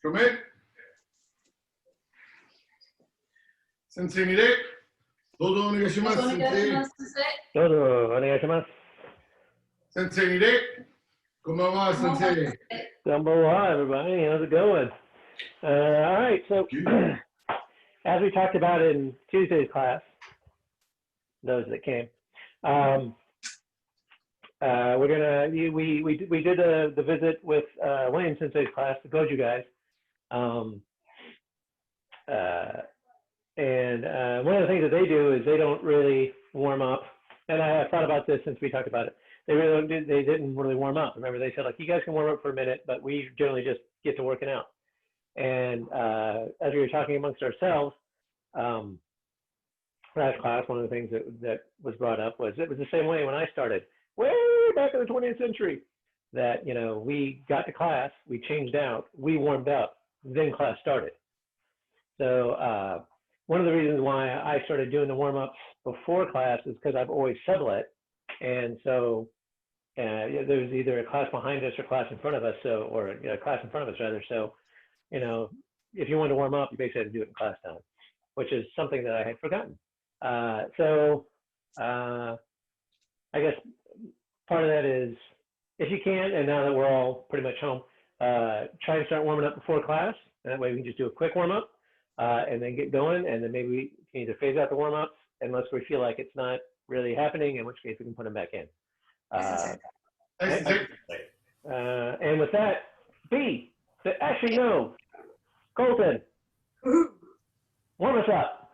Come in. Sensei ni de. Dodo onegaishimasu, sensei. Dodo onegaishimasu. Sensei ni de. Konbanwa, sensei. Konbanwa, everybody. How's it going? All right. So, as we talked about in Tuesday's class, those that came, we're gonna we did the visit with William Sensei's class, the Goju guys, and one of the things that they do is they don't really warm up. And I thought about this since we talked about it. They didn't really warm up. Remember, they said like you guys can warm up for a minute, but we generally just get to working out. And as we were talking amongst ourselves, last class, one of the things that was brought up was it was the same way when I started way back in the 20th century. That we got to class, we changed out, we warmed up, then class started. So one of the reasons why I started doing the warm-ups before class is because I've always sublet, and so there's either a class behind us or class in front of us, or a class in front of us rather. So if you want to warm up, you basically have to do it in class time, which is something that I had forgotten. So I guess part of that is if you can, and now that we're all pretty much home, try to start warming up before class. That way we can just do a quick warm-up. And then get going, and then maybe we can either phase out the warm-ups unless we feel like it's not really happening, in which case we can put them back in. And with that, actually no, Colton, warm us up.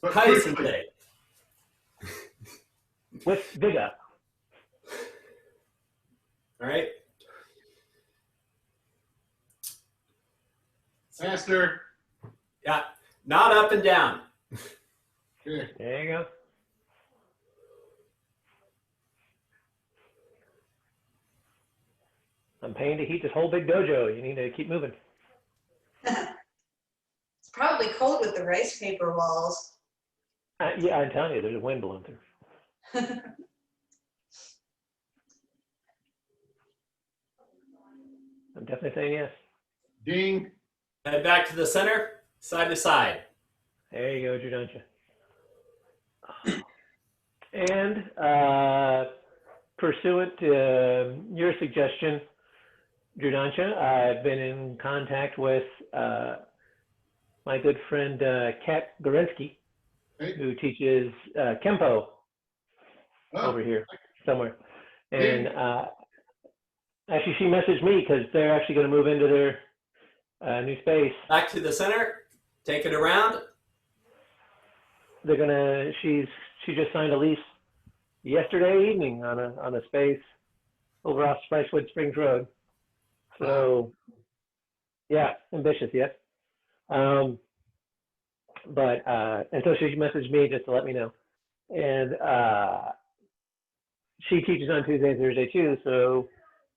Hi, Sensei. With vigor. All right. Faster. Yeah, not up and down. Good. There you go. I'm paying to heat this whole big dojo. You need to keep moving. It's probably cold with the rice paper walls. Yeah, I'm telling you, there's a wind blowing through. I'm definitely saying yes. Ding. Head back to the center, side to side. There you go, Drewdansha. And pursuant to your suggestion, Drewdansha, I've been in contact with my good friend Kat Gorensky, who teaches Kempo over here somewhere. And actually, she messaged me because they're actually going to move into their new space. Back to the center. Take it around. They're gonna. She just signed a lease yesterday evening on a space over off Spicewood Springs Road. So, yeah, ambitious, yes. And so she messaged me just to let me know, and she teaches on Tuesday and Thursday too. So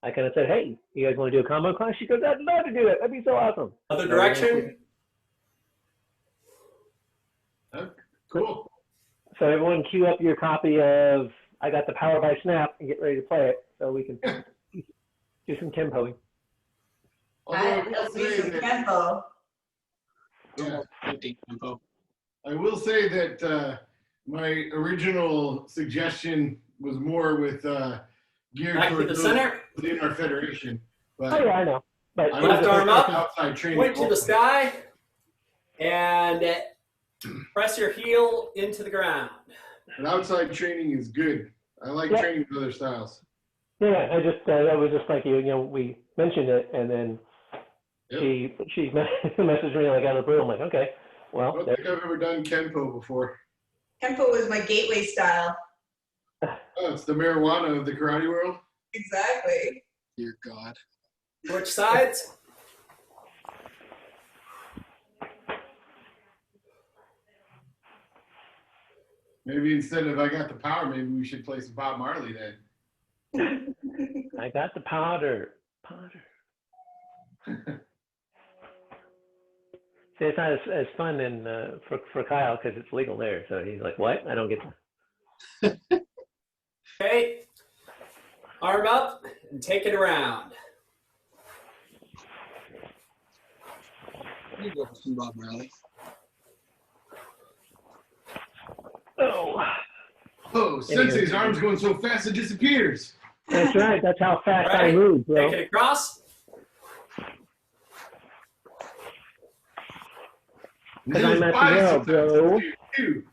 I kind of said, hey, you guys want to do a combo class? She goes, I'd love to do it. That'd be so awesome. Other direction. Cool. So everyone cue up your copy of I Got the Power by Snap and get ready to play it so we can do some tempoing. I do some tempo. Yeah. I will say that my original suggestion was more with geared Back to towards the center. within our federation. But Oh yeah, I know. But left arm up, outside training. point to the sky, and press your heel into the ground. But outside training is good. I like training with other styles. Yeah, I just that was just like we mentioned it, and then she messaged me like out of the blue. I'm like, okay, well. I don't think I've ever done Kenpo before. Kenpo was my gateway style. Oh, it's the marijuana of the karate world. Exactly. Dear God. Switch sides. Maybe instead of I Got the Power, maybe we should play some Bob Marley then. I got the powder. See, it's not as fun for Kyle because it's legal there. So he's like, what? I don't get that. Okay. Arm up and take it around. You go with some Bob Marley. Oh, Oh, Sensei's arm's going so fast it disappears. that's right. That's how fast I Right. move, bro. Take it across. Because I'm at the rail, bro. Too.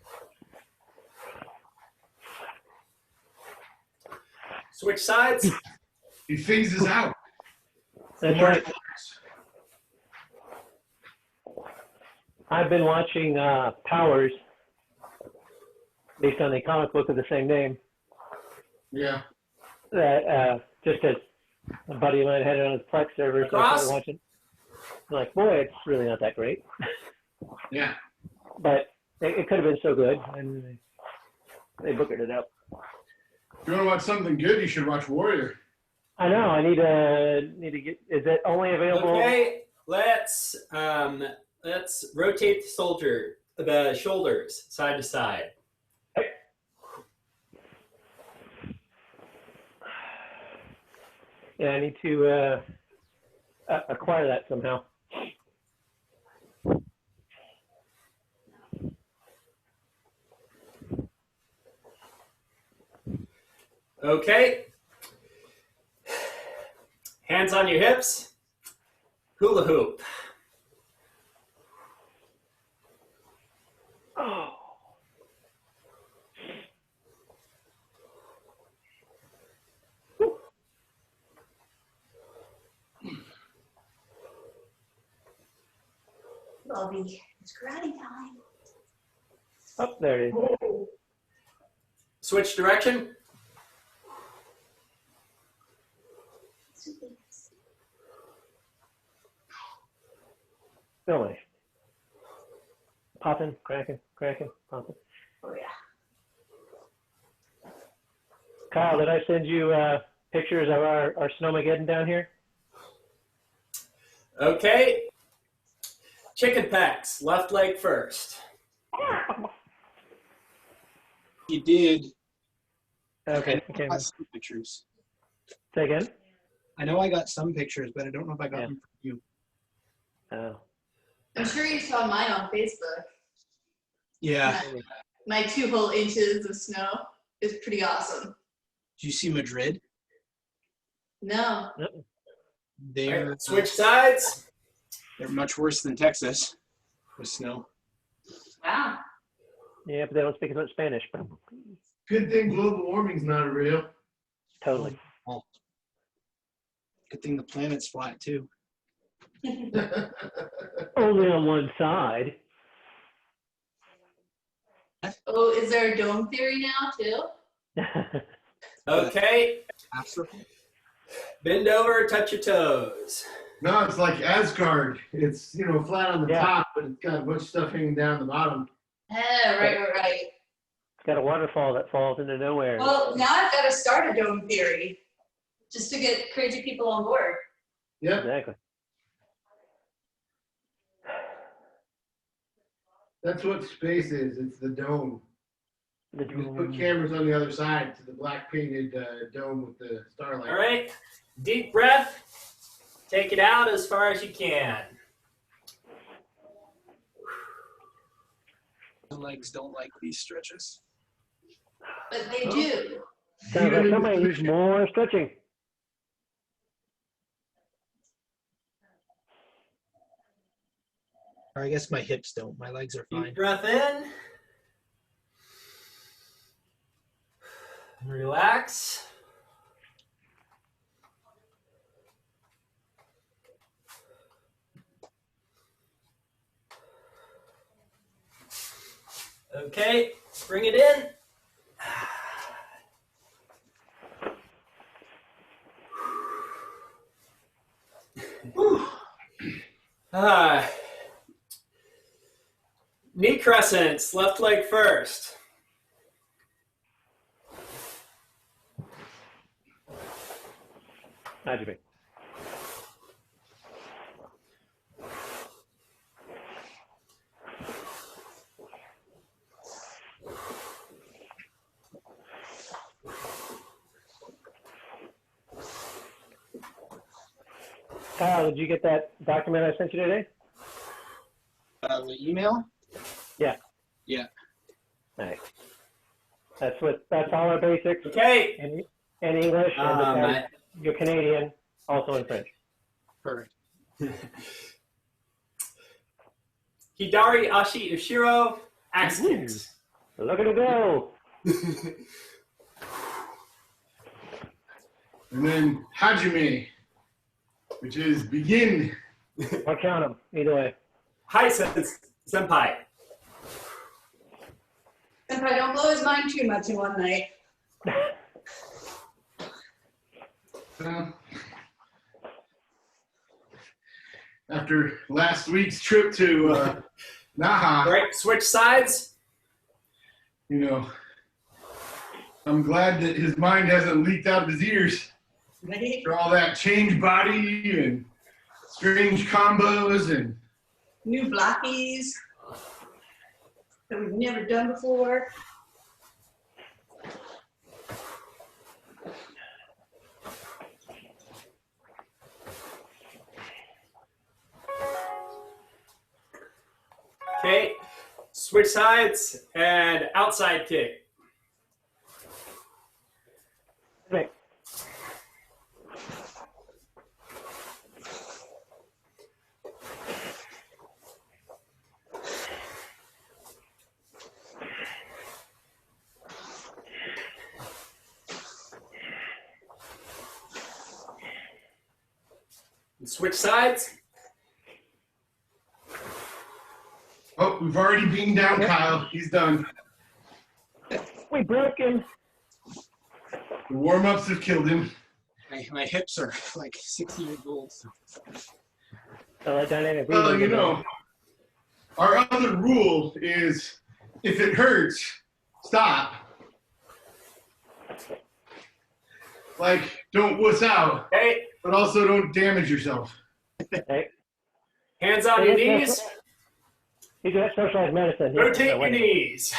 Switch sides. He phases out. That's right. I've been watching Powers, based on a comic book of the same name. Yeah. That just as a buddy of mine had it on his Plex server, so I Across. started watching. I'm like, boy, it's really not that great. Yeah. But it could have been so good, and they bookered it up. If you want to watch something good, you should watch Warrior. I know. I need to get. Is it only available? Okay, let's rotate the shoulders side to side. Yeah, I need to acquire that somehow. Okay. Hands on your hips. Hula hoop. Oh. Bobby, it's karate time. Oh, there it is. Switch direction. No way. Popping, cracking, popping. Oh yeah. Kyle, did I send you pictures of our Snowmageddon down here? Okay. Chicken pecks. Left leg first. You did. Okay. I Okay. got some pictures. Say again? I know I got some pictures, but I don't know if I got Yeah. them from you. Oh. I'm sure you saw mine on Facebook. Yeah. My 2 whole inches of snow is pretty awesome. Did you see Madrid? No. They're Switch sides. they're much worse than Texas with snow. Wow. Yeah, but they don't speak as much Spanish. Good thing global warming's not real. Totally. Good thing the planet's flat too. Only on one side. Oh, is there a dome theory now too? Okay. Africa. Bend over, touch your toes. No, it's like Asgard. It's, flat on the Yeah. top, but it's got a bunch of stuff hanging down the bottom. Right. It's got a waterfall that falls into nowhere. Well, now I've got to start a dome theory just to get crazy people on board. Yep. Exactly. That's what space is. It's the dome. The You just put cameras on the other side to the black painted dome with the starlight. All right. Deep breath. Take it out as far as you can. The legs don't like these stretches. But they do. Sounds like somebody needs more stretching. Or I guess my hips don't. My legs are fine. Deep breath in. Relax. Okay, bring it in. Knee crescents, left leg first. How'd you be? Kyle, did you get that document I sent you today? The email? Yeah. Yeah. All right. That's all our basics. Okay. In English, and because I- you're Canadian, also in French. Perfect. Hidari Ashi Ushiro, axe kicks. Look at it go. And then Hajime, which is begin. I'll count them either way. Hi, senpai. Senpai, don't blow his mind too much in one night. After last week's trip to Naha, All right, switch sides. you know, I'm glad that his mind hasn't leaked out of his ears Ready? for all that change body and strange combos and New blockies that we've never done before. Okay, switch sides and outside kick. Okay. Switch sides. oh, we've already beaten down Kyle. He's done. We broke him. The warm-ups have killed him. My hips are like 60 years old. So. So that dynamic Well, breathing you know, our other rule is if it hurts, stop. Like, don't wuss out, Okay, but also don't damage yourself. Okay. hands on your knees. You do that socialized medicine. Yeah, Rotate no, your wait. knees.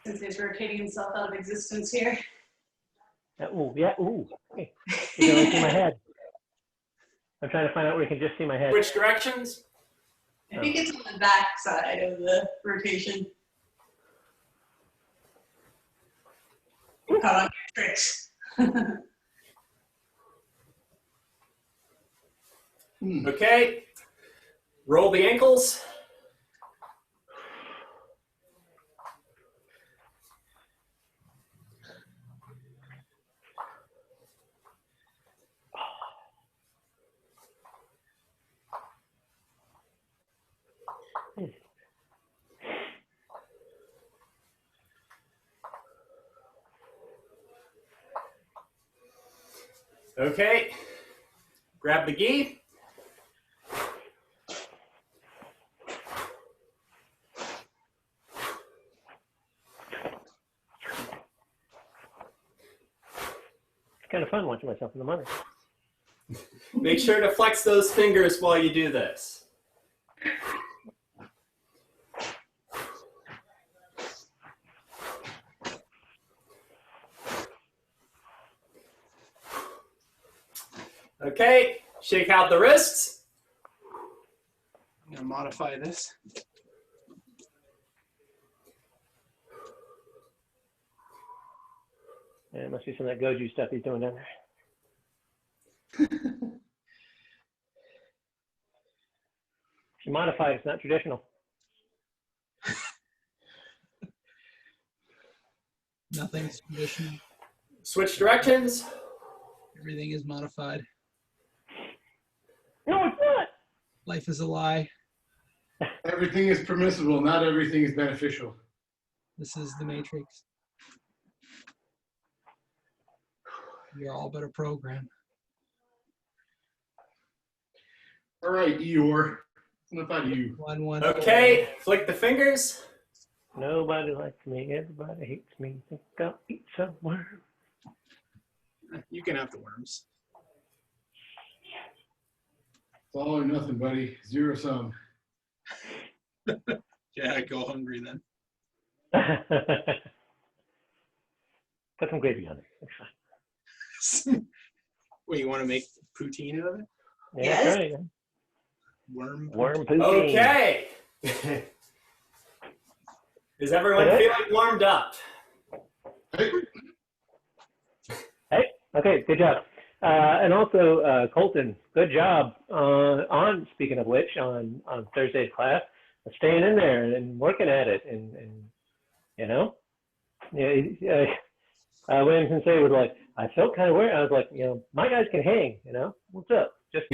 Since he's rotating himself out of existence here. Ooh, yeah, ooh. Hey, you can only see my head. I'm trying to find out where you can just see my head. Switch directions. I think it's on the back side of the rotation. Caught on your tricks. Okay, roll the ankles. Okay, grab the gi. It's kind of fun watching myself in the monitor. Make sure to flex those fingers while you do this. Okay, shake out the wrists. I'm going to modify this. Yeah, it must be some of that Goju stuff he's doing down there. She modified, it's not traditional. Nothing's traditional. Switch directions. Everything is modified. No, it's not. Life is a lie. Everything is permissible, not everything is beneficial. This is the Matrix. You're all but a program. All right, Eeyore. It's not about you. 1-1. Okay, flick the fingers. Nobody likes me, everybody hates me. Think I'll eat some worm. You can have the worms. It's all or nothing, buddy. Zero sum. Yeah, go hungry then. Put some gravy on it. It's fine. Wait, you want to make poutine out of it? Yeah, Yes. that's right. Worm. Worm poutine. Okay. Is everyone Okay. feeling warmed up? Hey, Hey, okay, good job. And also, Colton, good job on, speaking of which, on Thursday's class, staying in there and working at it. And you know, yeah, William Sensei was like, I felt kind of weird. I was like, you know, my guys can hang, you know, what's up? Just,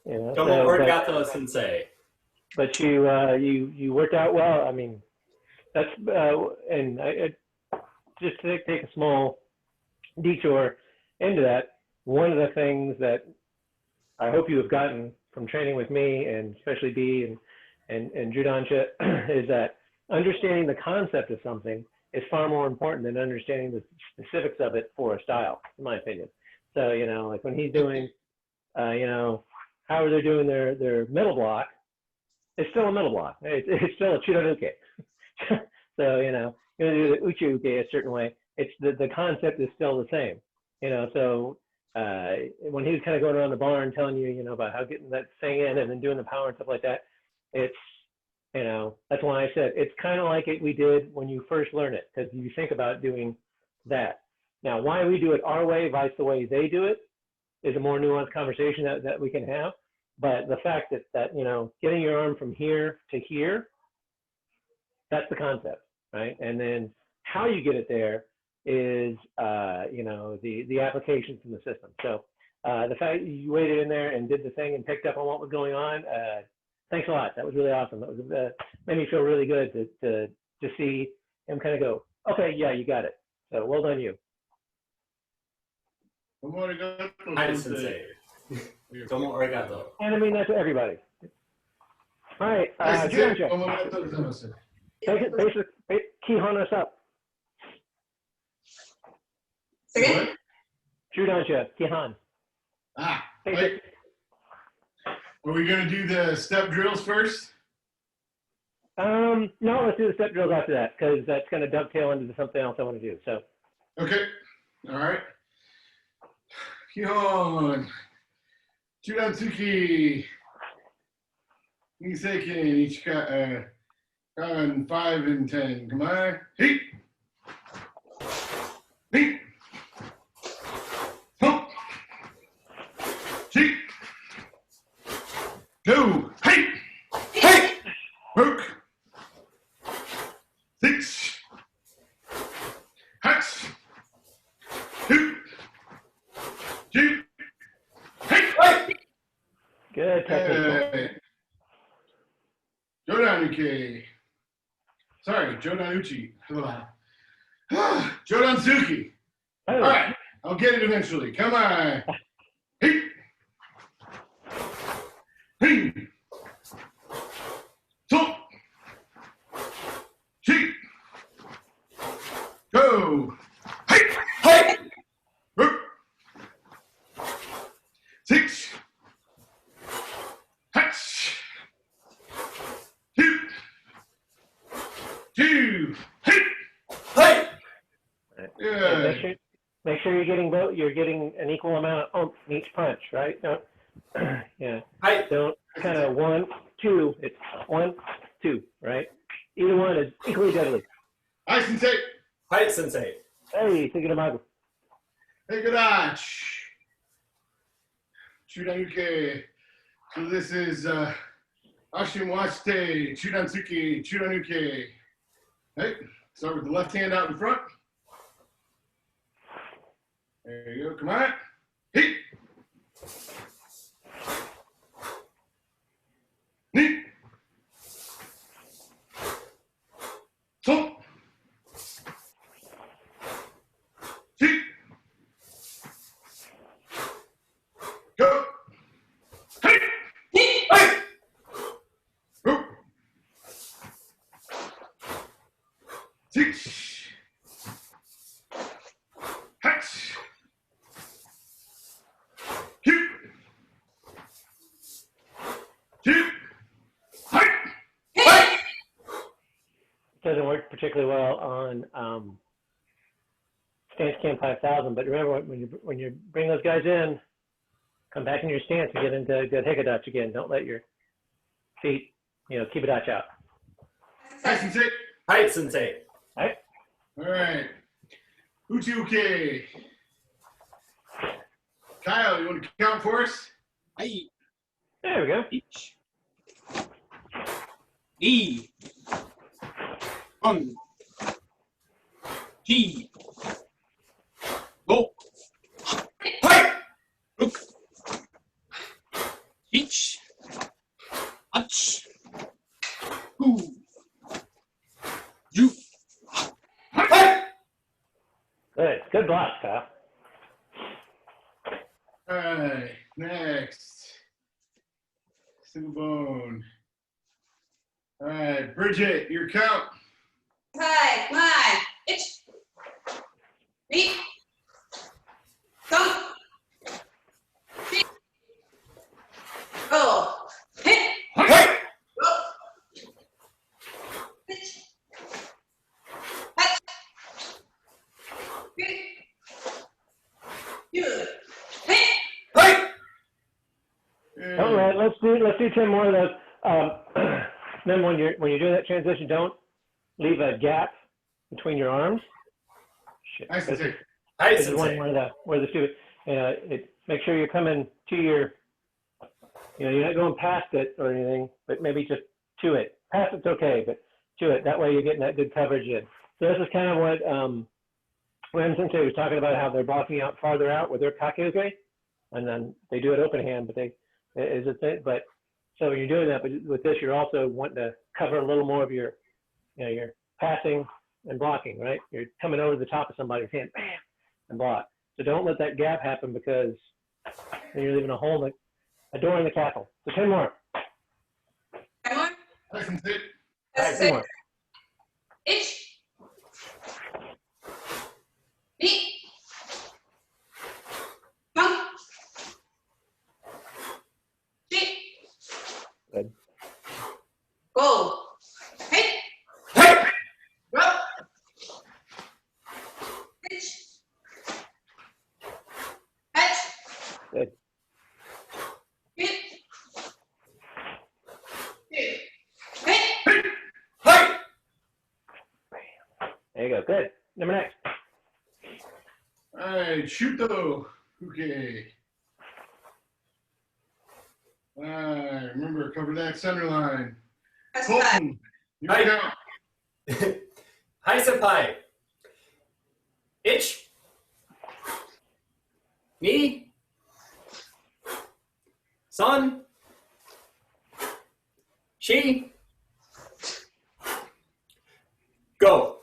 you know. Domo So, arigato, sensei. but you worked out well. I mean, that's, and I just to take a small detour into that, one of the things that I hope you have gotten from training with me, and especially B and Drewdansha, is that understanding the concept of something is far more important than understanding the specifics of it for a style, in my opinion. So, you know, like when he's doing, you know, how they're doing their middle block, it's still a middle block. It's still a Chudanuke. So, you know, you're going to do the Uchi-uke a certain way. It's the concept is still the same, you know. So when he was kind of going around the barn telling you, you know, about how getting that thing in and then doing the power and stuff like that, it's, you know, that's why I said it's kind of like it we did when you first learn it, because you think about doing that. Now, why we do it our way, vice the way they do it, is a more nuanced conversation that we can have. But the fact that you know, getting your arm from here to here, that's the concept, right? And then how you get it there is, you know, the applications in the system. So the fact you waited in there and did the thing and picked up on what was going on, thanks a lot. That was really awesome. That was made me feel really good to see him kind of go, okay, yeah, you got it. So well done, you. Hi, sensei. Domo arigato. And I mean that's everybody. All right, Drewdansha, basic Kihon us up. Second? Drewdansha, Kihon. Ah, Basic. wait. Are we going to do the step drills first? No, let's do the step drills after that, because that's going to dovetail into something else I want to do. So, Okay. All right. Kihon. Chudatsuki. Niseiken. Ichika. Kan 5 and 10. Come on. Heat. Heat. Hump. Cheat. Go. Hey. Hey. Work. 6. Hats. 2. 2. Hey. Hey. good technique. Hey. Jodanuke. Sorry, Jodanuchi. Jodansuki. Oh, All right, I'll get it eventually. Come on. Hey. Hey. So. Cheat. Go. Hey. Hey. Work. 6. Hats. 2. 2. Hey. Hey. Yeah, make sure you're getting both. You're getting an equal amount of oomph in each punch, right? Don't, yeah. Hi. Don't kind of 1, 2. It's 1, 2, right? Either one is equally deadly. Hi, Sensei. Hi, sensei. Hey, thinking about Hey, good eye. Chudanuke. So this is Ashimwashite, Chudansuki, Chudanuke. Hey, start with the left hand out in front. There you go. Come on. Hit. Knee. So. Hit. Go. Hey. Hey. Go. 6. Hats. Cute. 2. Hey. Hey. doesn't work particularly well on stance cam 5,000. But remember, when you bring those guys in, come back in your stance and get into good hikadachi again. Don't let your feet, keep a dutch out. Hi, Sensei. Hi, Sensei. All right. All right. Uchi-uke. Kyle, you want to count for us? Hi. There we go. H. E. One. G. Go. Hi. Look. H. H. Who. You. Hi. Good block, Kyle. All right. Next. Single bone. All right. Bridget, your count. Hi, my. Itch. Beat. Come. Beat. Go. Hit. Hi. Go. Pitch. Catch. Beat. You. Hit. Hi. All right, let's do 10 more of those. Remember, when you're doing that transition, don't leave a gap between your arms. Shit. Hi, Sensei. Hi, This is one Sensei. where the student, make sure you're coming to your, you're not going past it or anything, but maybe just to it. Past it's okay, but to it. That way you're getting that good coverage in. So this is kind of what when Sensei was talking about how they're blocking out farther out with their kakeuke, and then they do it open hand, but so when you're doing that, but with this, you're also wanting to cover a little more of your, your passing and blocking, right? You're coming over the top of somebody's hand, bam, and block. So don't let that gap happen, because then you're leaving a hole, a door in the castle. So 10 more. Come on. Hi, Sensei. All right, That's 10 it. more. Itch. Beat. Come. Beat. Good. Go. Hit. Hi. Go. Pitch. Catch. Good. Hit. Hit. Hit. Hi. There you go. Good. Number next. All right. Shuto. Okay. All right. Remember, cover that center line. That's five. Colton, your Hi. count. Hi, Senpai. Itch. Me. Son. She. Go.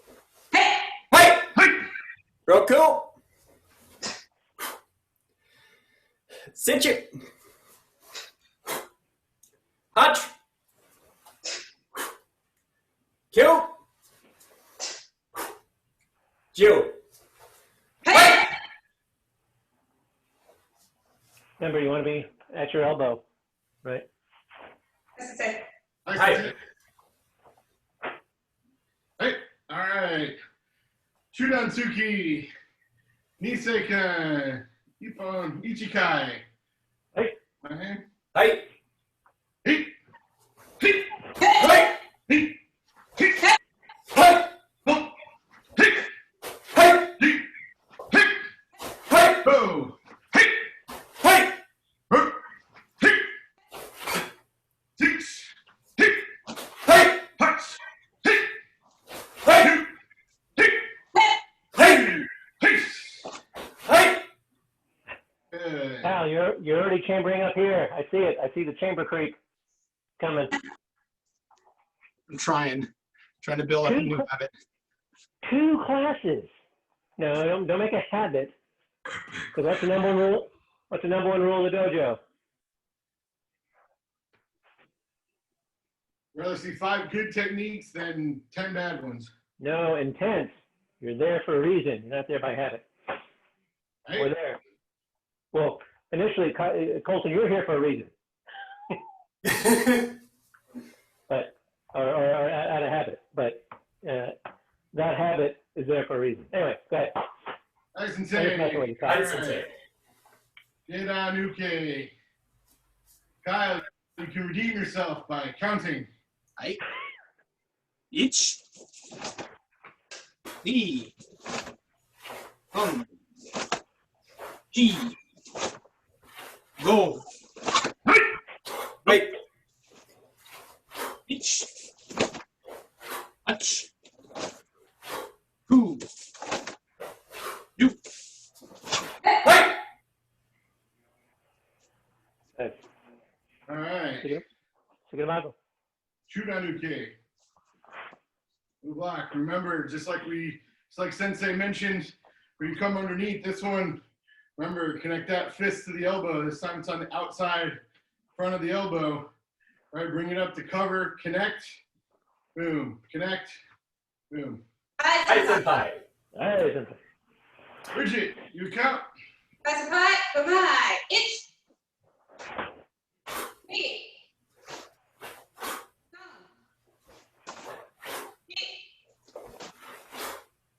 Hey. Hi. Hi. Roku. Cinch. Hutch. Q. Jew. Hey. Remember, you want to be at your elbow, right? That's it. Hi, Hi. Sensei. Hey. All right. Chudansuki. Niseikan. Ippon. Ichikai. Hey. My hand. Hi. Hey. Hey. Hi. Hey. Hey. Hi. Oh. Hey. Hi. Hey. Hey. Hi. Oh. Hey. Hi. Oh. Hey. Six. Hey. Hi. Punch. Hey. Hi. Hey. Hi. Hey. Hi. Good. Al, you're already chambering up here. I see it. I see the chamber creep coming. I'm trying to build up a new habit. 2 classes. No, don't make a habit. Because that's the number one rule. What's the number one rule of the dojo? Rather see 5 good techniques than 10 bad ones. No, intense. You're there for a reason. You're not there by habit. Right? We're there. Well, initially, Colton, you were here for a reason, but or out of habit. But that habit is there for a reason. Anyway, go ahead. Nice and I just messing with safe. you, Kyle. Nice and safe. Drewdansha. Kyle, you can redeem yourself by counting. はい。1、2、3、4、5、はい。 1、8、9、10。はい。 Hey, All right. Sigamago. Drewdansha. Blue block. Remember, just like Sensei mentioned, when you come underneath this one, remember, connect that fist to the elbow. This time it's on the outside front of the elbow. All right, bring it up to cover, connect, boom, connect, boom. Tai Tai Sabaki. Senpai. Hey, Sensei. Bridget, you count. Tai Sabaki. Bye-bye. Itch. Hey.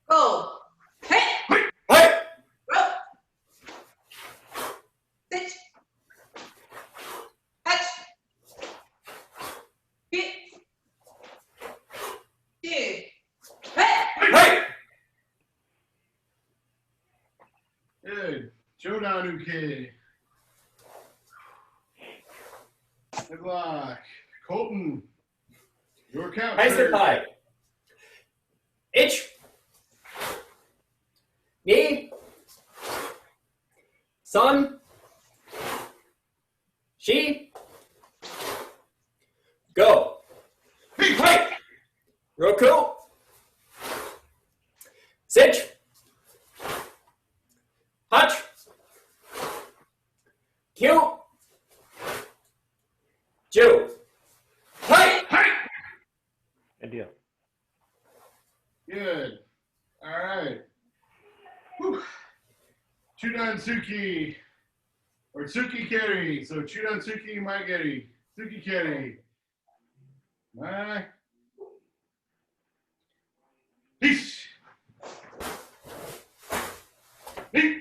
Go. Hey. Hey. Rope. Sit. Touch. Hit. Two. Hey. Hey. Good. Drewdansha. Good luck. Colton, your count. Tai sir. Senpai. Ich. Ni. Son. She. Go. Hey. Roku. Sitch. Hutch. Q. Jew. Hey. Hey. Good deal. Good. All right. Whew. Chudansuki or Tsuki Keri. So Chudansuki Maigeri. Tsuki Keri. Bye. Peace. Hey.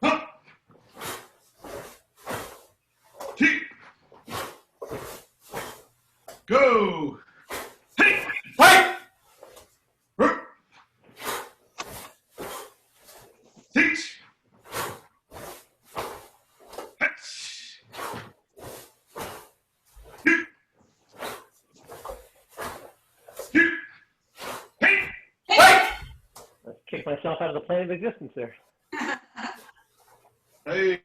Huh. Keep. Go. Hey. Hey. Rup. Teach. Hatch. Hip. Hip. Hey. Hey. Let's kick myself out of the plane of existence there. Hey.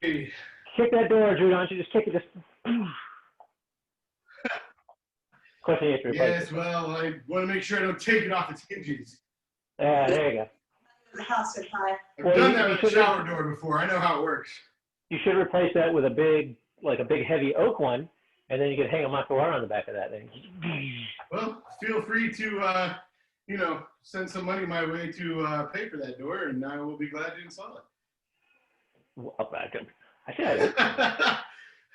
Kick that door, Drew. Don't you just kick it? Just. Of course, you have to replace Yes, well, I want to make sure I don't take it off its hinges. it. Yeah, there you go. The house is high. I've Well, done you that with a should- shower door before. I know how it works. You should replace that with a big heavy oak one, and then you could hang a makuara on the back of that thing. Well, feel free to, send some money my way to pay for that door, and I will be glad to install it. Well, I said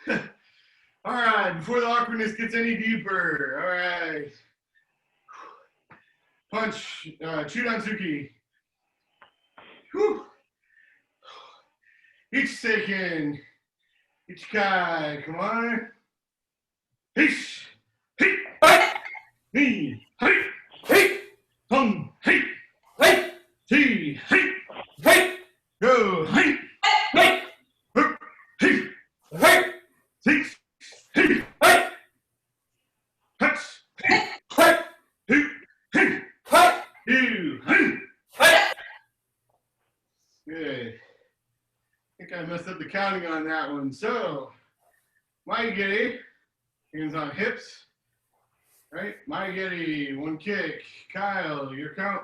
it. All right, before the awkwardness gets any deeper. All right. Punch, Chudansuki. Whew. Each second. Each kai. Come on. Hish. Hey. Hey. Me. Hey. Hey. Hum. Hey. Hey. T. Hey. Hey. Go. Hey. Hey. Hup. Hey. Hey. Six. Hey. Hey. Touch. Hey. Hey. Two. Hey. Hey. You. Hey. Hey. Good. I think I messed up the counting on that one. So, Maigeri, hands on hips. Right? Maigeri, one kick. Kyle, your count.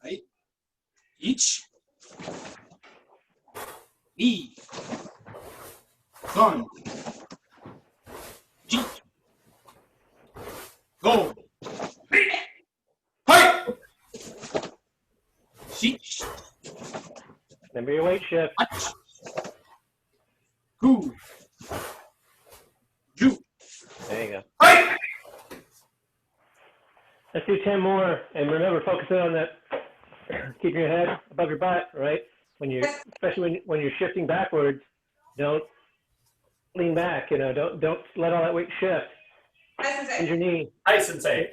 1、2、3、4、5、Hey. Hey. 6、 Remember your weight shift. 8、9、10。 There you go. Hey. Let's do 10 more, and remember, focus in on that keep your head above your butt, right? Especially when you're shifting backwards, don't lean back, don't let all that weight shift. Hi, Bend Sensei. your knee, Hi, Sensei.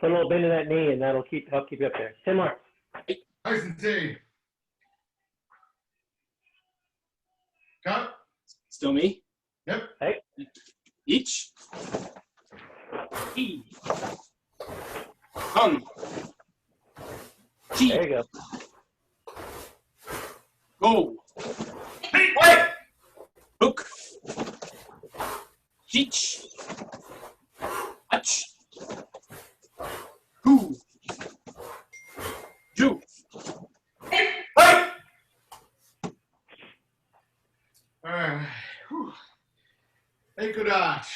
put a little bend in that knee, and that'll help keep you up there. 10 more. Hi, Sensei. Cut. Still me? Yep. Hey, Ich. He. Hun. Chi. there you go. Go. Hey! Hook. Teach. Hutch. Who. Ju. Hey! All right. Hey, Kodash.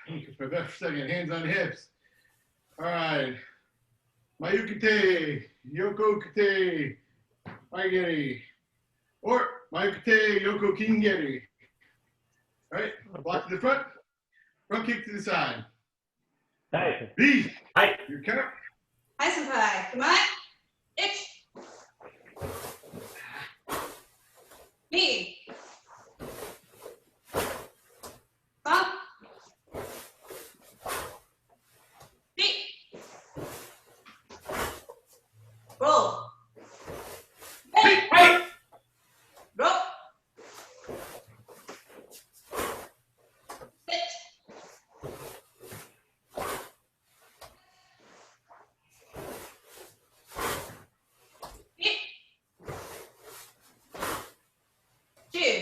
Catch my breath for a second. Hands on hips. All right. Mayukite, Yoko Kite, Maigeri. Or Mayukite, Yoko Kingeri. All right. Block to the front. Front kick to the side. Nice. B. Hi. Your count. Hi, Senpai. Come on. Ich. Me. Bump. Me. Roll. Hey. Hey! Roll. Sit. Hit. Two.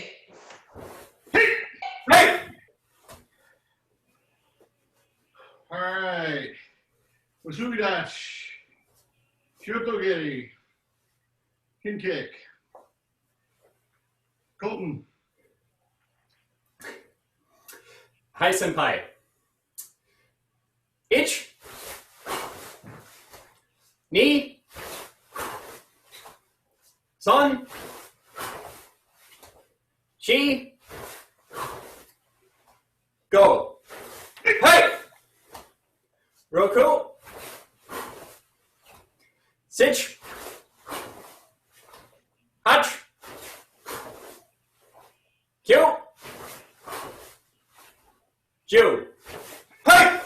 Hey! All right. Wasugidash. Shotogeri. Kin kick. Colton. Hi, Senpai. Ich. Ni. Son. She. Go. Hey! Roku. Sich. Hutch. Q. Jew. Hey!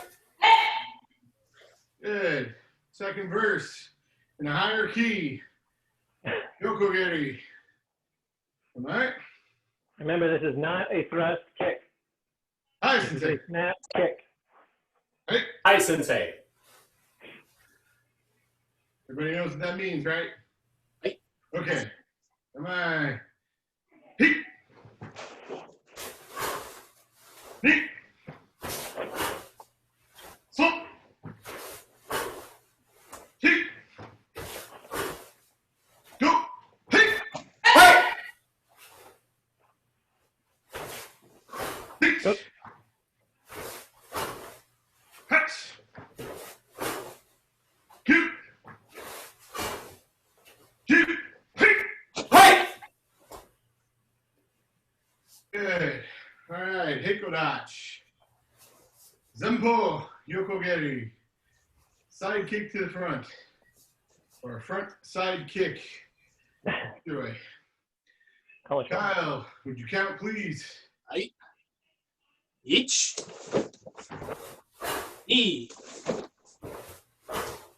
Good. Second verse in a higher key. Yokogeri. All right. Remember, this is not a thrust kick. Hi, This is Sensei. a snap kick. Right? Hi, Sensei. Everybody knows what that means, right? Right. Okay. Come on. Heat. Heat. Slump. Heat. Go. Heat. Hey! Heat. Oop. Hats. Cute. Cute. Heat. Hey! Good. All right. Hikodachi. Zempo. Yokogeri. Side kick to the front. Or front side kick. Either way. Call it short. Kyle, would you count, please? Ich. E.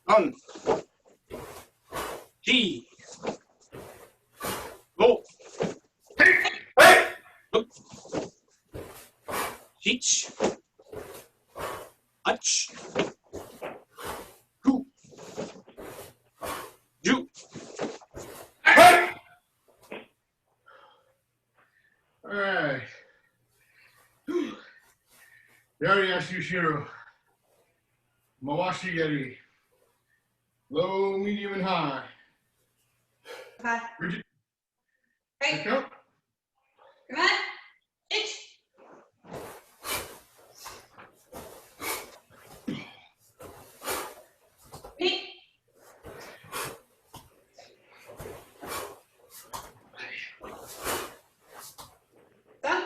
Hun. G. Go. Hey! Teach. Hutch. Who. Ju. Hey! All right. Whew. We already asked you, Shiro. Mawashi Geri. Low, medium, and high. Hi. Bridget, Hey. count. Come on. Ich. Me. Done.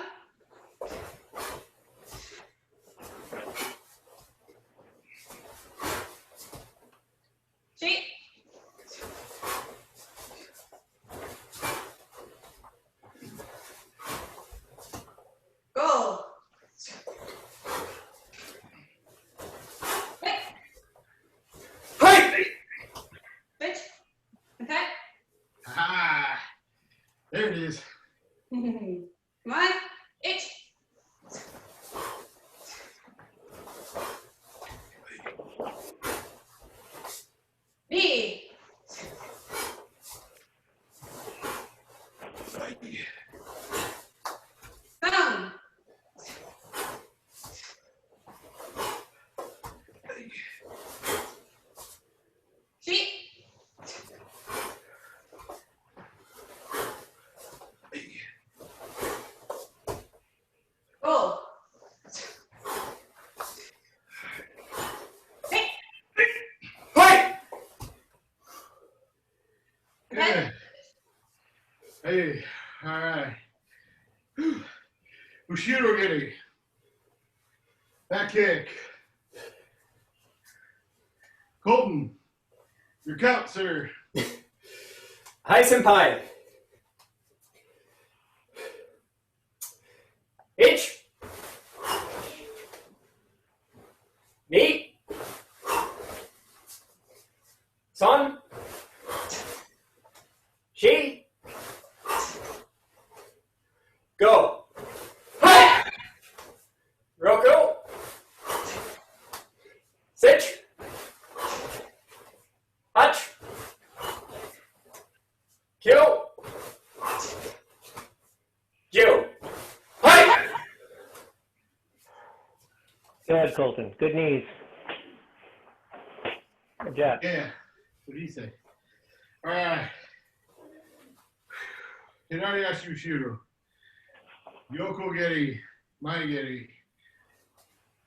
There it is. Come on. Ich. Ni. Thumb. Sheep. Roll. Hey. Hey! Good. Hey, all right. Ushiro Giri. Back kick. Colton, your count, sir. Hi, senpai. Ich. Ni. Son. She. Go. Hey! Roku. Sich. Hutch. Kill. Jill. Hey! Good, Colton. Good knees. Good job. Yeah. What did he say? All right. Hinariyashi Ushiro. Yoko Geri. Mai Geri.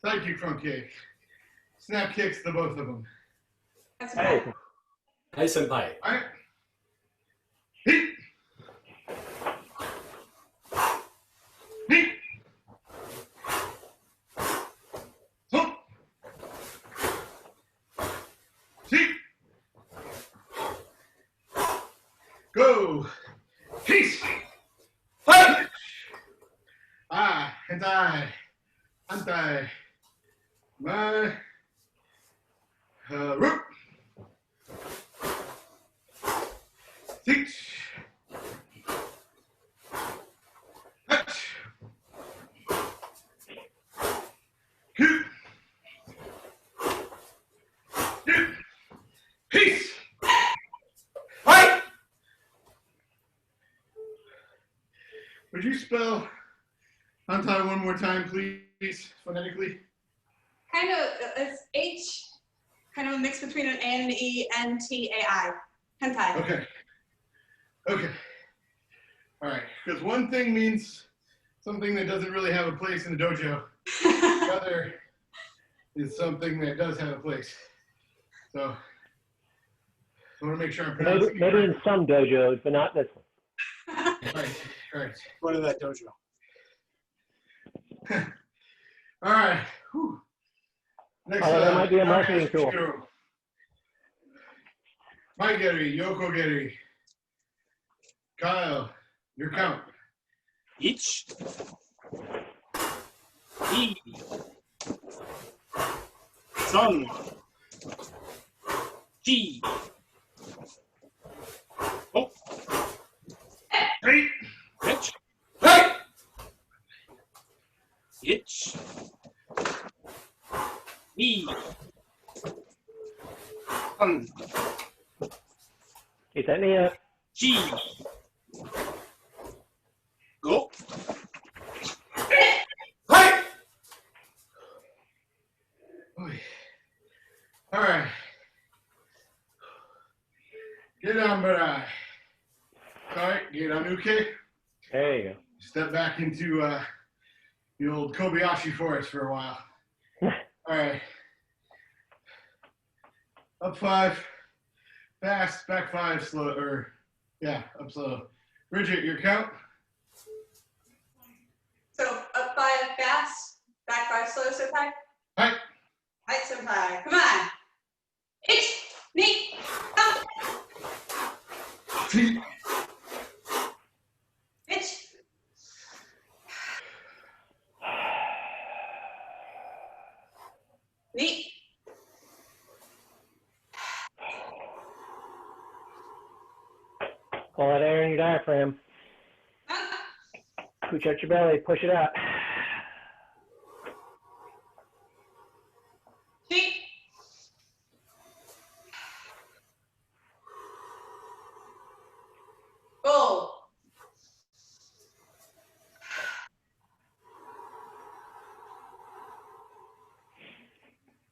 Side kick, front kick. Snap kicks to both of them. That's Hey. okay. Hi, senpai. All right. Hit. Hit. Hump. Hit. Go. Peace. Hey! Ah, hentai. Antai. My. Root. Teach. Touch. Coop. Dip. Peace. Hey! Would you spell Antai one more time, please, phonetically? Kind of, it's H, kind of a mix between an A and an E, N-T-A-I. Hentai. Okay. Okay. All right. Because one thing means something that doesn't really have a place in the dojo. The other is something that does have a place. So I want to make sure I'm pronouncing it Maybe right. in some dojos, but not this one. Right. Right. Go to that dojo. All right. Whew. Next Although that might be a Nara marketing tool. Yasushiro. Mai Geri, Yoko Geri. Kyle, your count. Ich. He. Son. She. Oh, Hey. bitch. Hey! Ich. He. Son. Keep that knee up. She. Go. Hey! Oy. All right. Get on, Barai. All right, get on Uke. There you Step back into the old Kobayashi forest for a while. go. All right. Up 5, fast, back 5, slow, or yeah, up slow. Bridget, your count. So up 5 fast, back 5 slow, senpai. Hi. Right, senpai. Come on. Ich, ni, up. Feet. Ich. Ni. Pull that air in your diaphragm. Pooch out your belly, push it out. Feet. Go.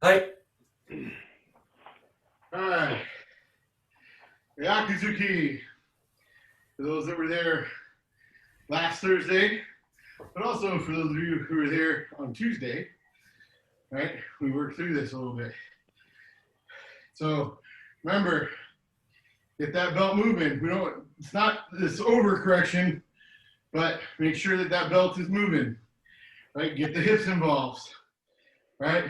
Hi. All right. Yakuzuki. For those that were there last Thursday, but also for those of you who were there on Tuesday, right? We worked through this a little bit. So remember, get that belt moving. It's not this overcorrection, but make sure that that belt is moving, right? Get the hips involved, right?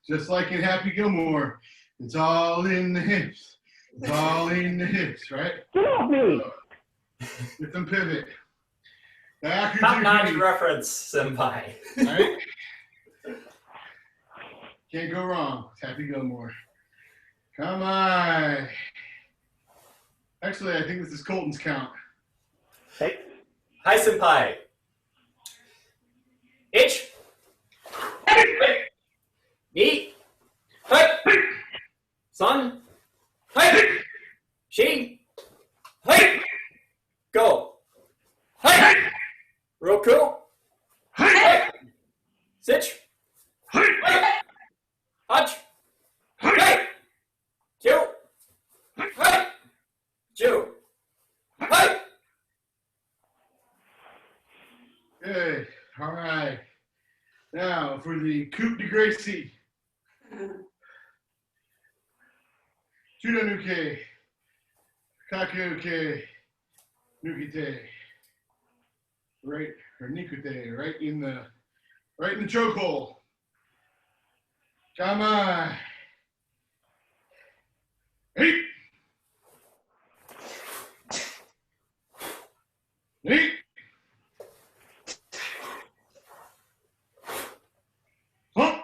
Just like in Happy Gilmore, it's all in the hips. It's all in the hips, right? Get off me! Get them pivot. Top-notch reference, senpai. Right? Can't go wrong with Happy Gilmore. Come on. Actually, I think this is Colton's count. Hey, Hi, senpai. Ich. Ni. Hey. Son. Hey. She. Hey. Go. Hey. Roku. Hey. Sitch. Hey. Hutch. Hey. Two. Hey. Two. Hey. Good. All right. Now for the coup de Gracie. Chudanuke. Kakuke. Nukite. Right, or Nikute, right in the chokehold. Come on. 8. 8. Hump.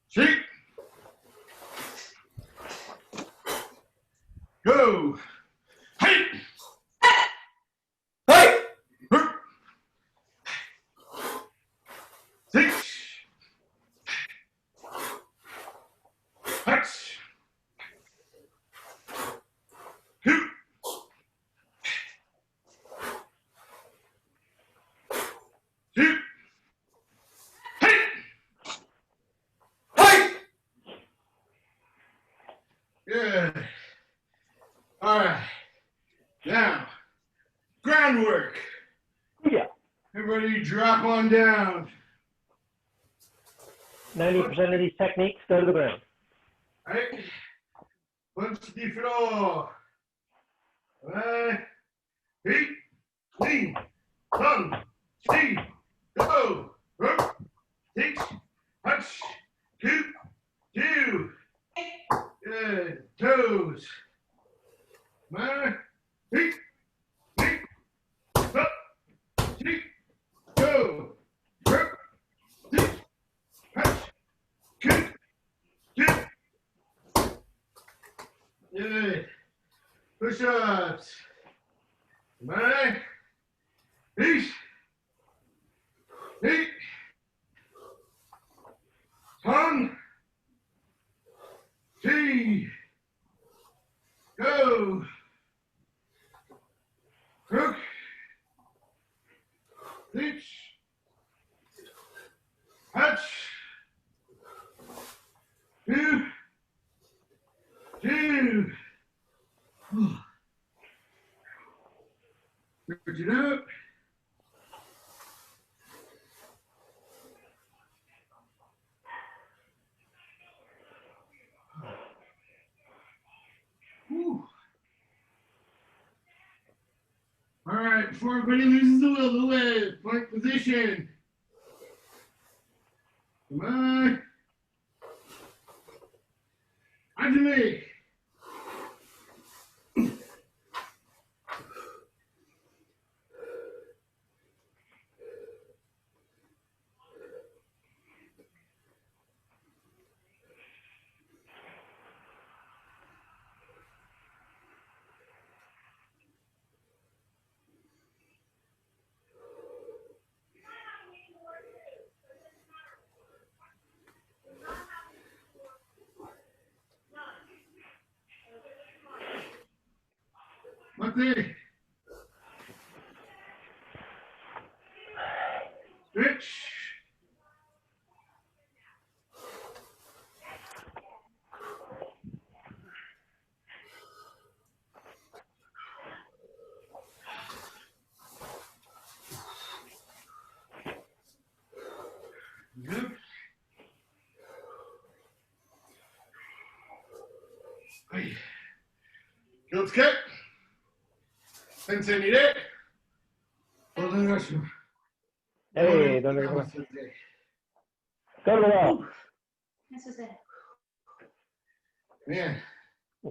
6. Go. Hey. Hey. 6. Touch. 2. 2. Hey. Hey. Good. All right. Now, groundwork. yeah. Everybody drop on down. 90% of these techniques go to the ground. Right? Punch the floor. Right. Feet. Lean. Tongue. See. Go. Rope. 6. Punch. 2. 2. Good. Toes. Right. Feet. Feet. Up. Feet. Go. Rope. 6. Punch. 2. 2. Good. Push-ups. Right. Peace. Feet. Tongue. T. Go. Crook. Reach. Touch. 2. 2. Switch it up. Whew. All right, before everybody loses the will, the way, plank position. Come on. Ajime. Asante. Switch. Good. Hey. Kyosuke. Sensei nire. Drewdansha. Hey, don't go to the wall. This is it. Man,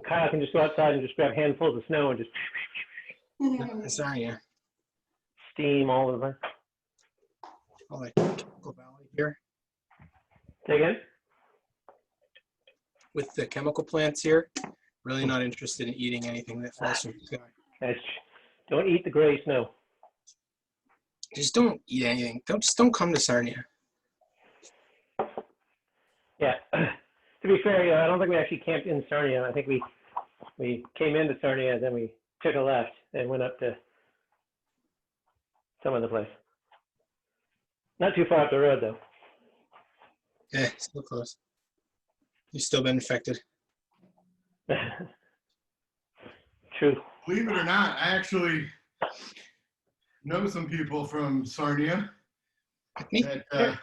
Kyle can just go outside and just grab handfuls of snow and just Sarnia. steam all over the place. Oh, like Chemical Valley here Say again? with the chemical plants here. Really not interested in eating anything that falls from the sky. Guys, don't eat the gray snow. Just don't eat anything. Don't come to Sarnia. Yeah. To be fair, I don't think we actually camped in Sarnia. I think we came into Sarnia, then we took a left and went up to some other place. Not too far up the road, though. Yeah, still close. You've still been infected. True. believe it or not, I actually know some people from Sarnia Like me? that,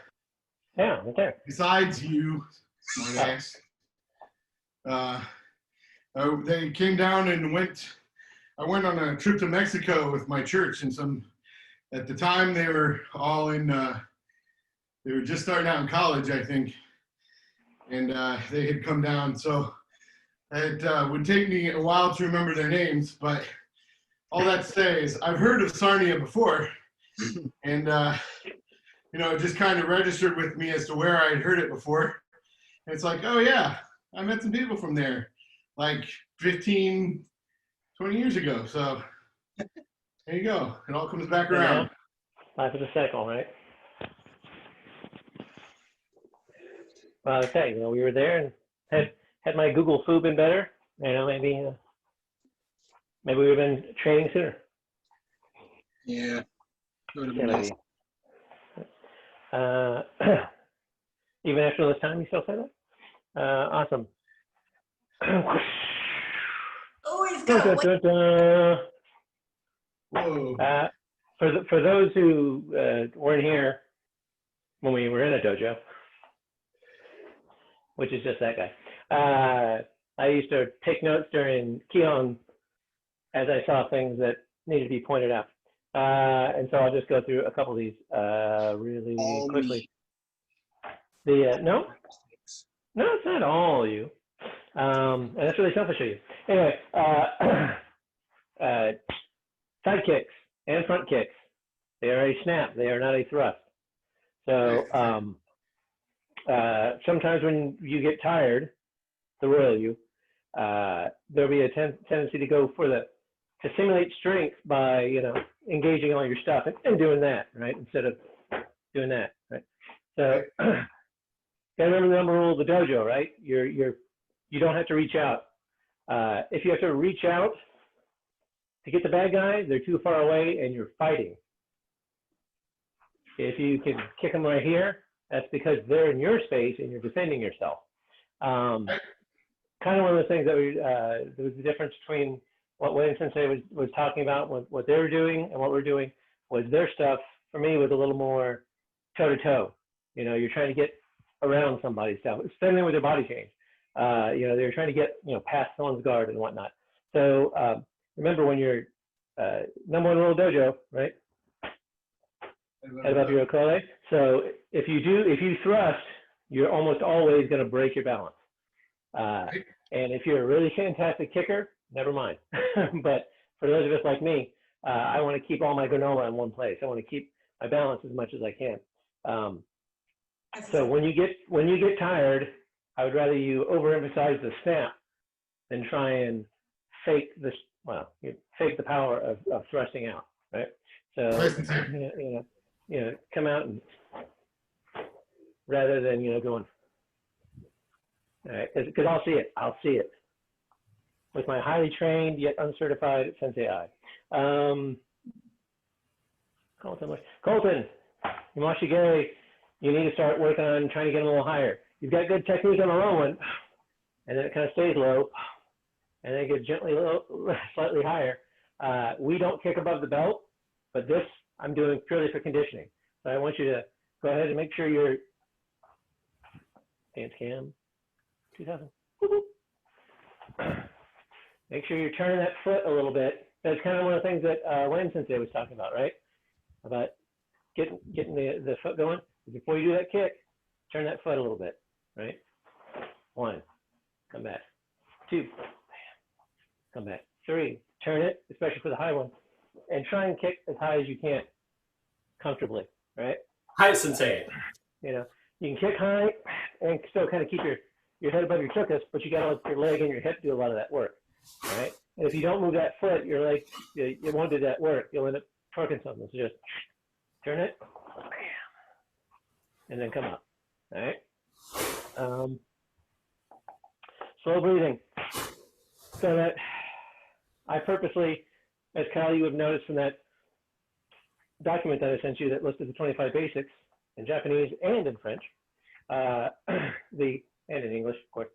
Yeah, right there. besides you, smartass, they came down and I went on a trip to Mexico with my church, and at the time they were all they were just starting out in college, I think, and they had come down. So it would take me a while to remember their names, but all that to say is I've heard of Sarnia before, and it just kind of registered with me as to where I had heard it before. And it's like, oh yeah, I met some people from there like 15, 20 years ago. So there you go. It all comes back around. Life is a cycle, right? Well, okay, we were there and had my Google Foo been better, maybe we would have been training sooner. Yeah. It would have been nice. Even after all this time, you still say that? Awesome. Always Dun, go. dun, dun, dun. Whoa. For those who weren't here when we were in a dojo, which is just that guy, I used to take notes during Kihon as I saw things that needed to be pointed out. And so I'll just go through a couple of these really All quickly. me. No, it's not all you. And that's really selfish of you. Anyway, side kicks and front kicks, they are a snap. They are not a thrust. So sometimes when you get tired, the royal you, there'll be a tendency to go to simulate strength by, engaging all your stuff and doing that, right? Instead of doing that, right? So gotta remember the number rule of the dojo, right? You don't have to reach out. If you have to reach out to get the bad guy, they're too far away and you're fighting. If you can kick them right here, that's because they're in your space and you're defending yourself. Kind of one of the things that there was the difference between what Wayne Sensei was talking about, what they were doing and what we're doing, was their stuff, for me, was a little more toe-to-toe. You're trying to get around somebody's stuff. Same thing with their body change. They're trying to get, past someone's guard and whatnot. So remember when you're number one rule of dojo, right? Head above your okole. So if you thrust, you're almost always going to break your balance. And if you're a really fantastic kicker, never mind. But for those of us like me, I want to keep all my granola in one place. I want to keep my balance as much as I can. So when you get tired, I would rather you overemphasize the snap than try and fake fake the power of thrusting out, right? So come out and rather than going. All right, because I'll see it. with my highly trained yet uncertified Sensei eye. Colton, Yamashige, you need to start working on trying to get them a little higher. You've got good technique on the low one, and then it kind of stays low, and then it gets gently low, slightly higher. We don't kick above the belt, but this I'm doing purely for conditioning. So I want you to go ahead and make sure your dance cam 2000. Make sure you're turning that foot a little bit. That's kind of one of the things that Wayne Sensei was talking about, right? About getting the foot going. Before you do that kick, turn that foot a little bit, right? 1, come back. 2, come back. 3, turn it, especially for the high one, and try and kick as high as you can, comfortably, right? Hi, Sensei. You know, you can kick high and still kind of keep your head above your tuchus, but you got to let your leg and your hip do a lot of that work, right? And if you don't move that foot, your leg, it won't do that work. You'll end up torquing something. So just turn it, and then come up, all right? Slow breathing. So that I purposely, as Kyle, you would have noticed from that document that I sent you that listed the 25 basics in Japanese and in French, and in English, of course.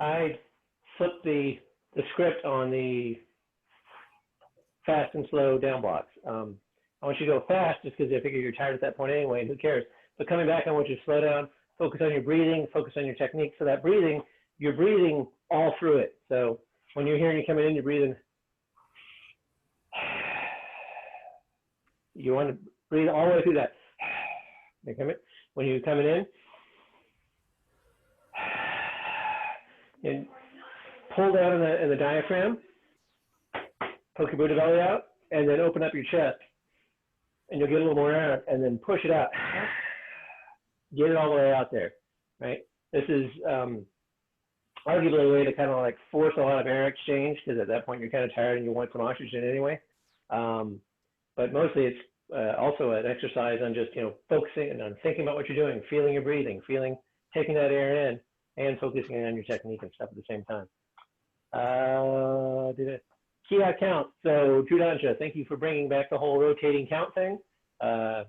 I flipped the script on the fast and slow down blocks. I want you to go fast just because I figure you're tired at that point anyway, and who cares? But coming back, I want you to slow down, focus on your breathing, focus on your technique. So that breathing, you're breathing all through it. So when you're hearing you coming in, you're breathing. You want to breathe all the way through that. When you're coming in, and pull down in the diaphragm, poke your Buddha belly out, and then open up your chest. And you'll get a little more air, and then push it out. Get it all the way out there, right? This is arguably a way to kind of like force a lot of air exchange, because at that point you're kind of tired and you want some oxygen anyway. But mostly it's also an exercise on just, focusing and on thinking about what you're doing, feeling your breathing, taking that air in, and focusing on your technique and stuff at the same time. Key count. So Drewdansha, thank you for bringing back the whole rotating count thing. I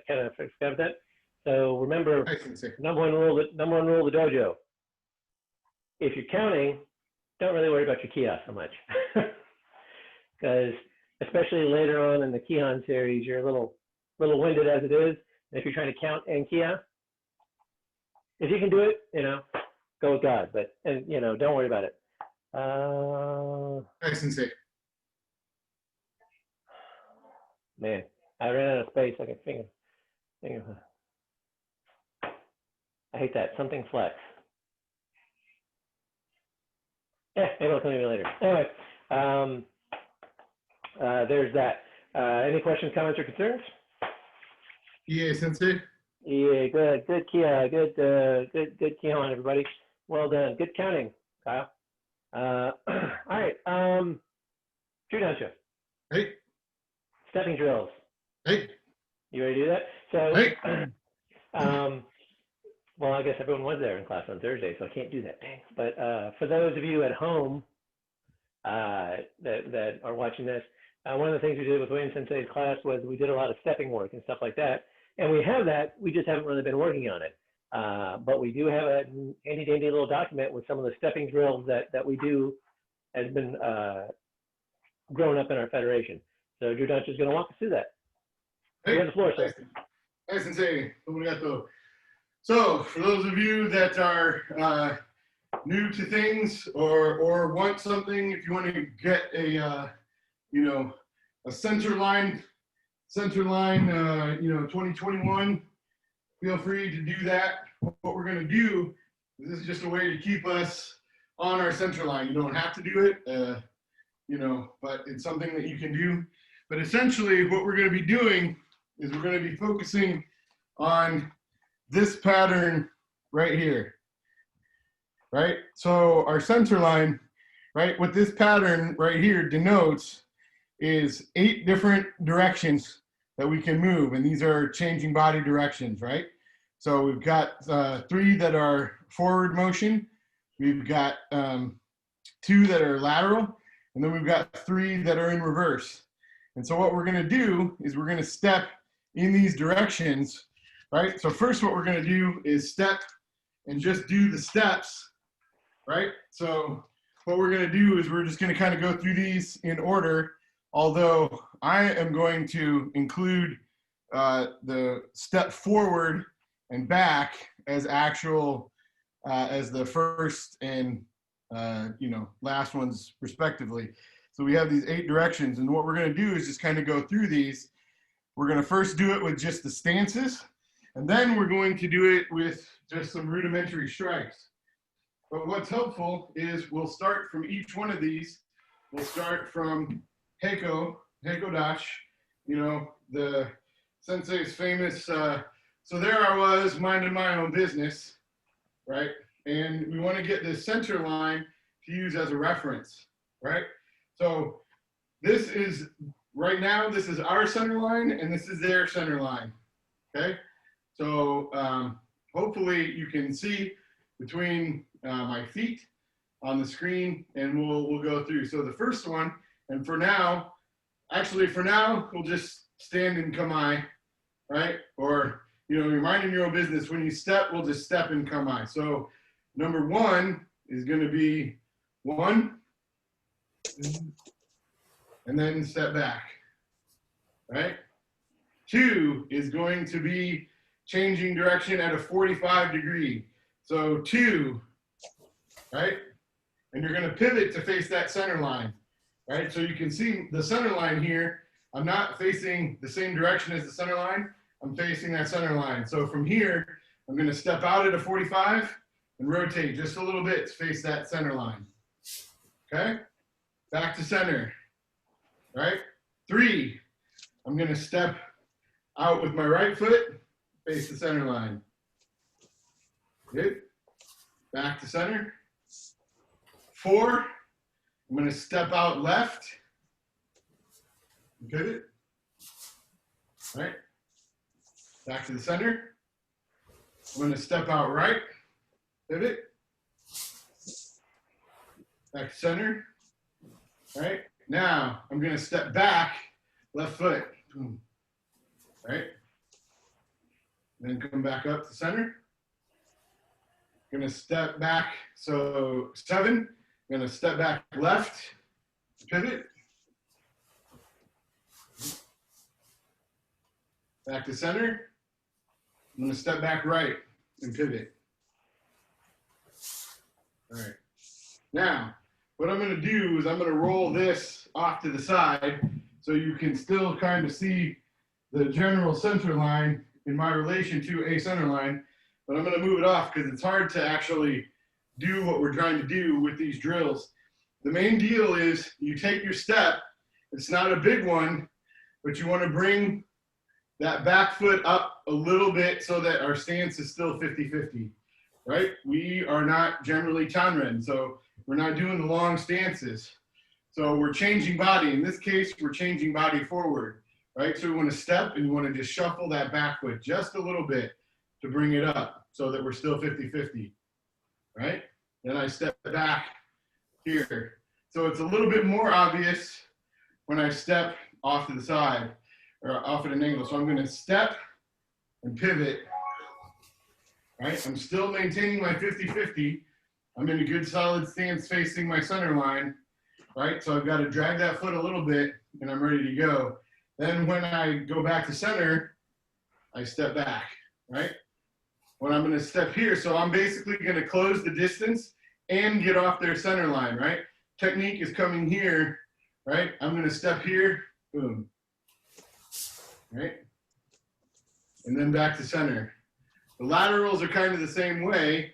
kind of forgot that. So remember, number one rule of the dojo. If you're counting, don't really worry about your kiosk so much, because especially later on in the Kihon series, you're a little winded as it is. And if you're trying to count and kiosk, if you can do it, go with God. But don't worry about it. Man, I ran out of space like a finger. I hate that. Something flex. Yeah, maybe it'll come to me later. Anyway, there's that. Any questions, comments, or concerns? Yeah, Sensei. Yeah, good, Kia, good Kihon, everybody. Well done. Good counting, Kyle. All right. Drewdansha. Hey. Stepping drills. Hey. You ready to do that? So, hey. Well, I guess everyone was there in class on Thursday, so I can't do that. Dang. But for those of you at home that are watching this, one of the things we did with Wayne Sensei's class was we did a lot of stepping work and stuff like that. And we have that, we just haven't really been working on it. But we do have a handy dandy little document with some of the stepping drills that we do has been grown up in our federation. So Drewdansha is going to walk us through that. Hey, you have the floor, sir. Hey, Sensei. So for those of you that are new to things or want something, if you want to get a center line 2021, feel free to do that. What we're going to do, this is just a way to keep us on our center line. You don't have to do it, but it's something that you can do. But essentially what we're going to be doing is we're going to be focusing on this pattern right here, right? So our center line, right, what this pattern right here denotes is 8 different directions that we can move, and these are changing body directions, right? So we've got 3 that are forward motion. We've got 2 that are lateral, and then we've got 3 that are in reverse. And so what we're gonna do is we're gonna step in these directions, right? So first what we're gonna do is step and just do the steps, right? So what we're gonna do is we're just gonna kind of go through these in order, although I am going to include the step forward and back as actual, as the first and last ones respectively. So we have these 8 directions, and what we're gonna do is just kind of go through these. We're gonna first do it with just the stances, and then we're going to do it with just some rudimentary strikes. But what's helpful is we'll start from each one of these. We'll start from Heiko Dash, the sensei's famous, so there I was minding my own business, right? And we want to get this center line to use as a reference, right? So this is, right now, this is our center line and this is their center line, okay? So hopefully you can see between my feet on the screen, and we'll go through. So the first one, and for now, we'll just stand in kamae, right? Or, you're minding your own business. When you step, we'll just step in kamae. So number 1 is going to be 1, and then step back, right? 2 is going to be changing direction at a 45 degree. So 2, right? And you're going to pivot to face that center line, right? So you can see the center line here. I'm not facing the same direction as the center line. I'm facing that center line. So from here, I'm going to step out at a 45 and rotate just a little bit to face that center line. Okay? Back to center, right? 3, I'm going to step out with my right foot, face the center line. Good. Back to center. 4, I'm going to step out left. Pivot. Right. Back to the center. I'm going to step out right. Pivot. Back to center. Right. Now I'm going to step back, left foot. Boom. Right. Then come back up to center. Going to step back. So 7. I'm going to step back left. Pivot. Back to center. I'm going to step back right and pivot. All right. Now, what I'm going to do is I'm going to roll this off to the side so you can still kind of see the general center line in my relation to a center line, but I'm going to move it off because it's hard to actually do what we're trying to do with these drills. The main deal is you take your step. It's not a big one, but you want to bring that back foot up a little bit so that our stance is still 50-50, right? We are not generally Chanren, so we're not doing the long stances. So we're changing body. In this case, we're changing body forward, right? So we want to step and you want to just shuffle that back foot just a little bit to bring it up so that we're still 50-50, right? Then I step back here. So it's a little bit more obvious when I step off to the side or off at an angle. So I'm going to step and pivot, right? I'm still maintaining my 50-50. I'm in a good solid stance facing my center line, right? So I've got to drag that foot a little bit and I'm ready to go. Then when I go back to center, I step back, right? When I'm going to step here, so I'm basically going to close the distance and get off their center line, right? Technique is coming here, right? I'm going to step here, boom, right? And then back to center. The laterals are kind of the same way,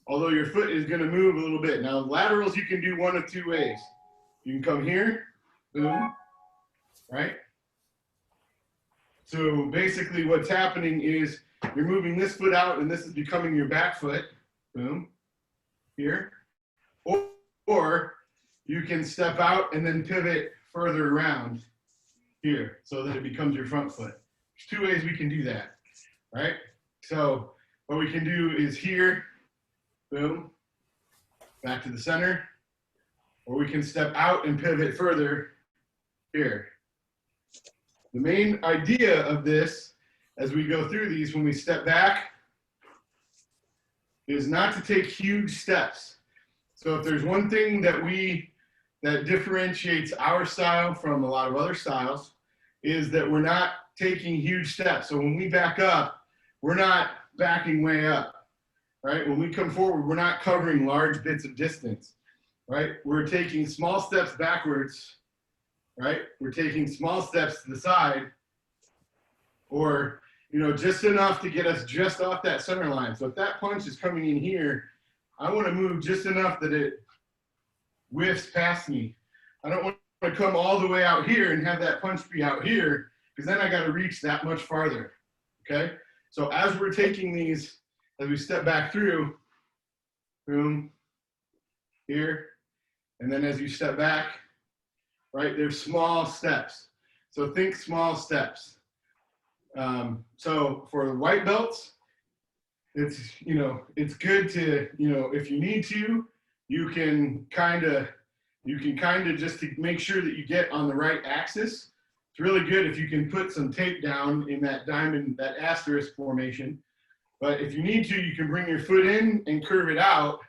although your foot is going to move a little bit. Now, laterals you can do one of 2 ways. You can come here, boom, right? So basically what's happening is you're moving this foot out and this is becoming your back foot, boom, here. Or you can step out and then pivot further around here so that it becomes your front foot. There's 2 ways we can do that, right? So what we can do is here, boom, back to the center, or we can step out and pivot further here. The main idea of this, as we go through these, when we step back, is not to take huge steps. So if there's one thing that differentiates our style from a lot of other styles, is that we're not taking huge steps. So when we back up, we're not backing way up, right? When we come forward, we're not covering large bits of distance, right? We're taking small steps backwards, right? We're taking small steps to the side, or, you know, just enough to get us just off that center line. So if that punch is coming in here, I want to move just enough that it whiffs past me. I don't want to come all the way out here and have that punch be out here, because then I got to reach that much farther, okay? So as we're taking these, as we step back through, boom, here, and then as you step back, right, there's small steps. So think small steps. So for the white belts, it's, you know, it's good to, you know, if you need to, you can kind of just to make sure that you get on the right axis. It's really good if you can put some tape down in that diamond, that asterisk formation. But if you need to, you can bring your foot in and curve it out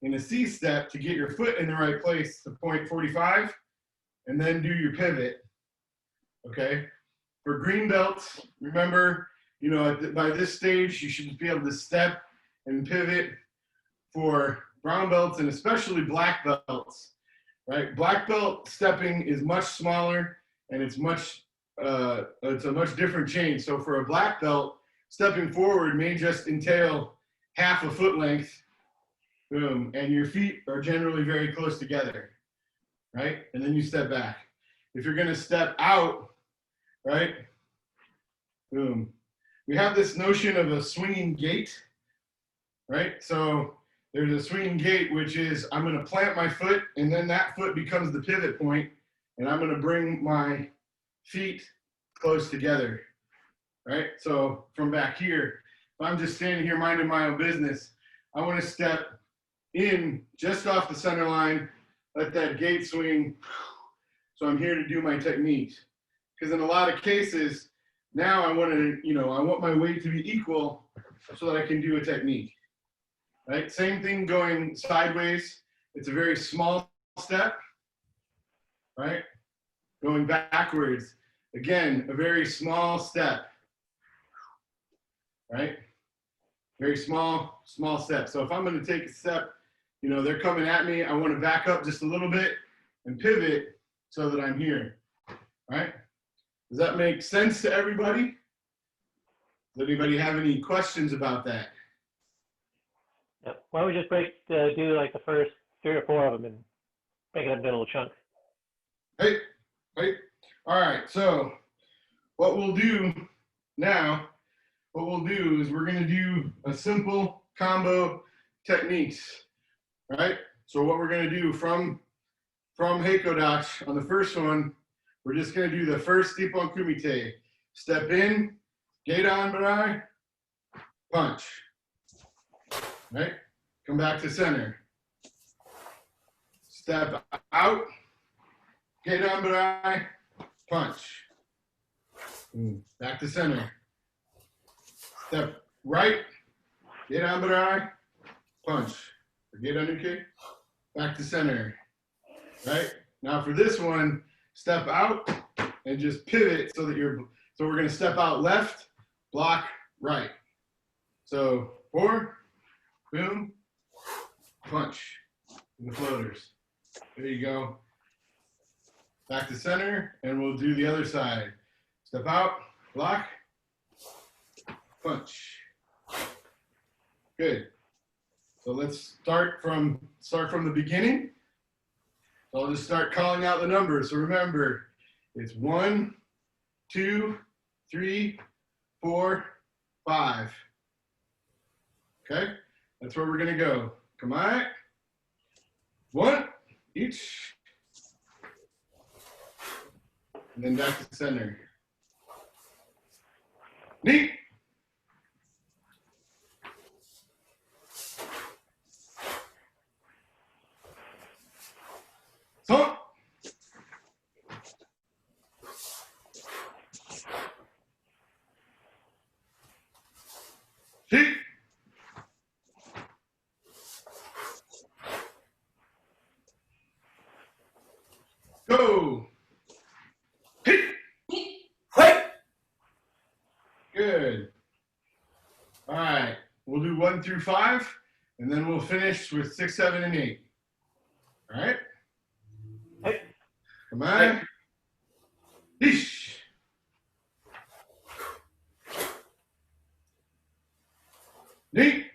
in a C step to get your foot in the right place to point 45, and then do your pivot, okay? For green belts, remember, you know, by this stage, you should be able to step and pivot. For brown belts, and especially black belts, right? Black belt stepping is much smaller, and it's a much different change. So for a black belt, stepping forward may just entail half a foot length, boom, and your feet are generally very close together, right? And then you step back. If you're gonna step out, right, boom. We have this notion of a swinging gait, right? So there's a swinging gait, which is I'm gonna plant my foot, and then that foot becomes the pivot point, and I'm gonna bring my feet close together, right? So from back here, if I'm just standing here minding my own business, I wanna step in just off the center line, let that gait swing. So I'm here to do my technique. Because in a lot of cases, now I want my weight to be equal so that I can do a technique, right? Same thing going sideways. It's a very small step, right? Going backwards, again, a very small step, right? Very small step. So if I'm going to take a step, you know, they're coming at me, I want to back up just a little bit and pivot so that I'm here, right? Does that make sense to everybody? Does anybody have any questions about that? Yep. Why don't we just do like the first 3 or 4 of them and break it up into little chunks? Hey. All right, so what we'll do now, is we're gonna do a simple combo techniques, right? So what we're gonna do from Heikodachi on the first one, we're just gonna do the first Ippon Kumite. Step in, Geidan Barai, punch, right? Come back to center. Step out, Geidan Barai, punch. Back to center. Step right, Geidan Barai, punch. Geidan Uke, back to center. Right? Now for this one, step out and just pivot so that so we're gonna step out left, block right. So 4, boom, punch, the floaters. There you go. Back to center, and we'll do the other side. Step out, block, punch. Good. So let's start from the beginning. So I'll just start calling out the numbers. So remember, it's 1, 2, 3, 4, 5. Okay? That's where we're gonna go. Come on. 1, each. And then back to center. Neat. All right, we'll do 1 through 5, and then we'll finish with 6, 7, and 8. All right? Hey. Come on. Yeesh. Neat.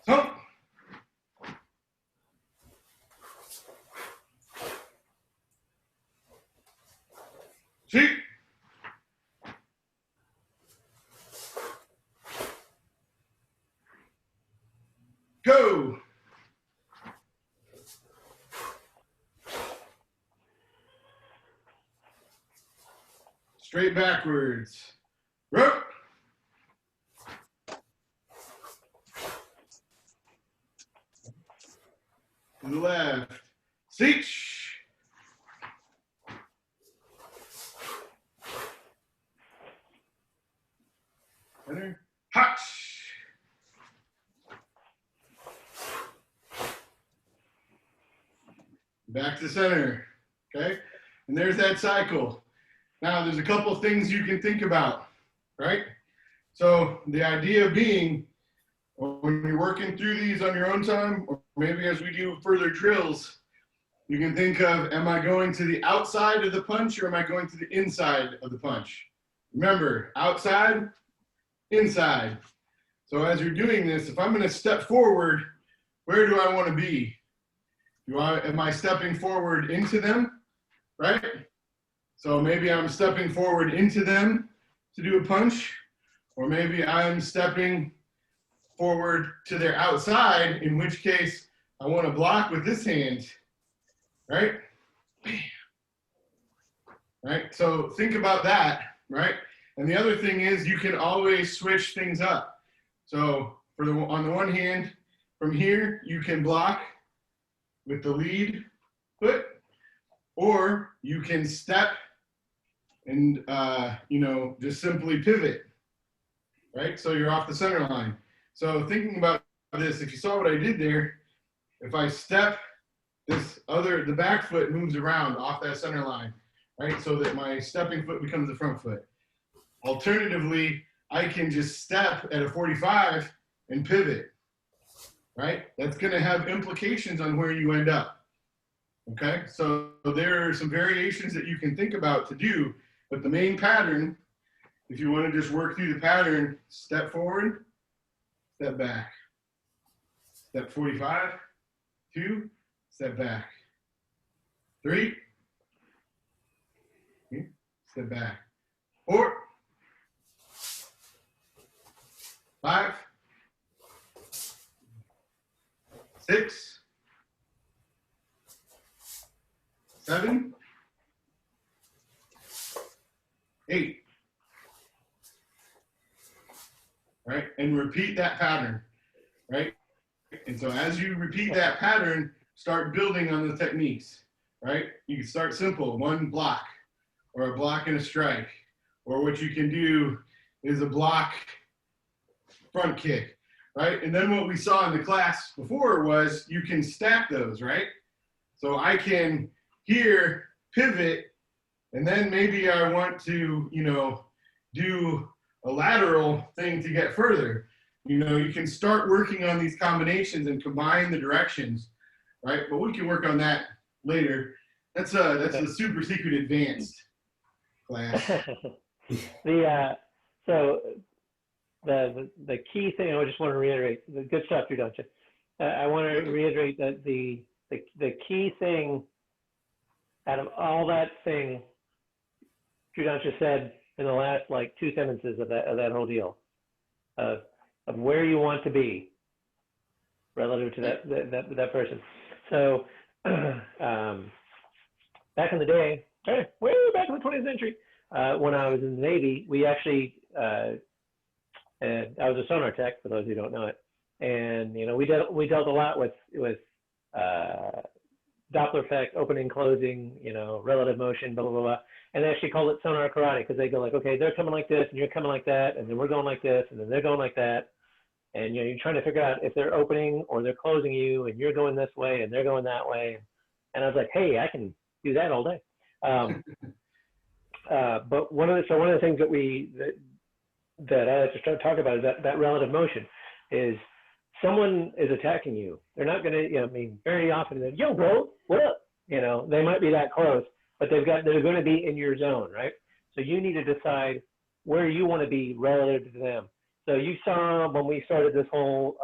Hump. Sheep. Go. Straight backwards. Rope. To the left. Seach. Center. Hotch. Back to center. Okay? And there's that cycle. Now, there's a couple of things you can think about, right? So the idea being, when you're working through these on your own time, or maybe as we do further drills, you can think of, am I going to the outside of the punch or am I going to the inside of the punch? Remember, outside, inside. So as you're doing this, if I'm going to step forward, where do I want to be? Am I stepping forward into them, right? So maybe I'm stepping forward into them to do a punch, or maybe I'm stepping forward to their outside, in which case I want to block with this hand, right? Bam. Right? So think about that, right? And the other thing is you can always switch things up. So on the one hand, from here, you can block with the lead foot, or you can step and, just simply pivot, right? So you're off the center line. So thinking about this, if you saw what I did there, if I step the back foot moves around off that center line, right? So that my stepping foot becomes the front foot. Alternatively, I can just step at a 45 and pivot, right? That's gonna have implications on where you end up, okay? So there are some variations that you can think about to do, but the main pattern, if you wanna just work through the pattern, step forward, step back. Step 45, 2, step back. 3, step back. 4, 5, 6, 7, 8. Right? And repeat that pattern, right? And so as you repeat that pattern, start building on the techniques, right? You can start simple, one block, or a block and a strike. Or what you can do is a block front kick, right? And then what we saw in the class before was you can stack those, right? So I can here pivot, and then maybe I want to, do a lateral thing to get further. You can start working on these combinations and combine the directions, right? But we can work on that later. That's a super secret advanced class. So the key thing I just want to reiterate, the good stuff, Drewdansha. I want to reiterate that the key thing out of all that thing Drewdansha said in the last like 2 sentences of that whole deal of where you want to be relative to that person. So back in the day, way back in the 20th century, when I was in the Navy, we actually and I was a sonar tech, for those who don't know it, and we dealt a lot with Doppler effect, opening, closing, relative motion, blah, blah, blah, blah. And they actually call it sonar karate because they go like, okay, they're coming like this and you're coming like that, and then we're going like this and then they're going like that. And you're trying to figure out if they're opening or they're closing you, and you're going this way and they're going that way. And I was like, hey, I can do that all day. But one of the things that I like to talk about is that relative motion is someone is attacking you. They're not going to, I mean, very often they're, yo, bro, what up? They might be that close, but they're going to be in your zone, right? So you need to decide where you want to be relative to them. So you saw when we started this whole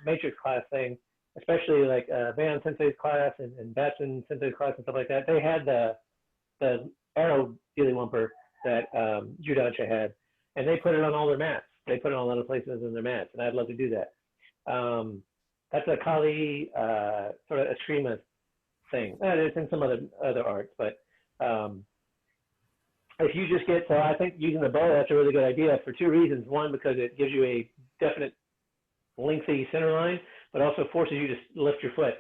matrix class thing, especially like Van Sensei's class and Batson Sensei's class and stuff like that, they had the arrow dealy-wumper that Drewdansha had, and they put it on all their mats. They put it on a lot of places in their mats, and I'd love to do that. That's a Kali sort of extremist thing. It's in some other arts, but if you just get, so I think using the bow, that's a really good idea for two reasons. One, because it gives you a definite lengthy center line, but also forces you to lift your foot.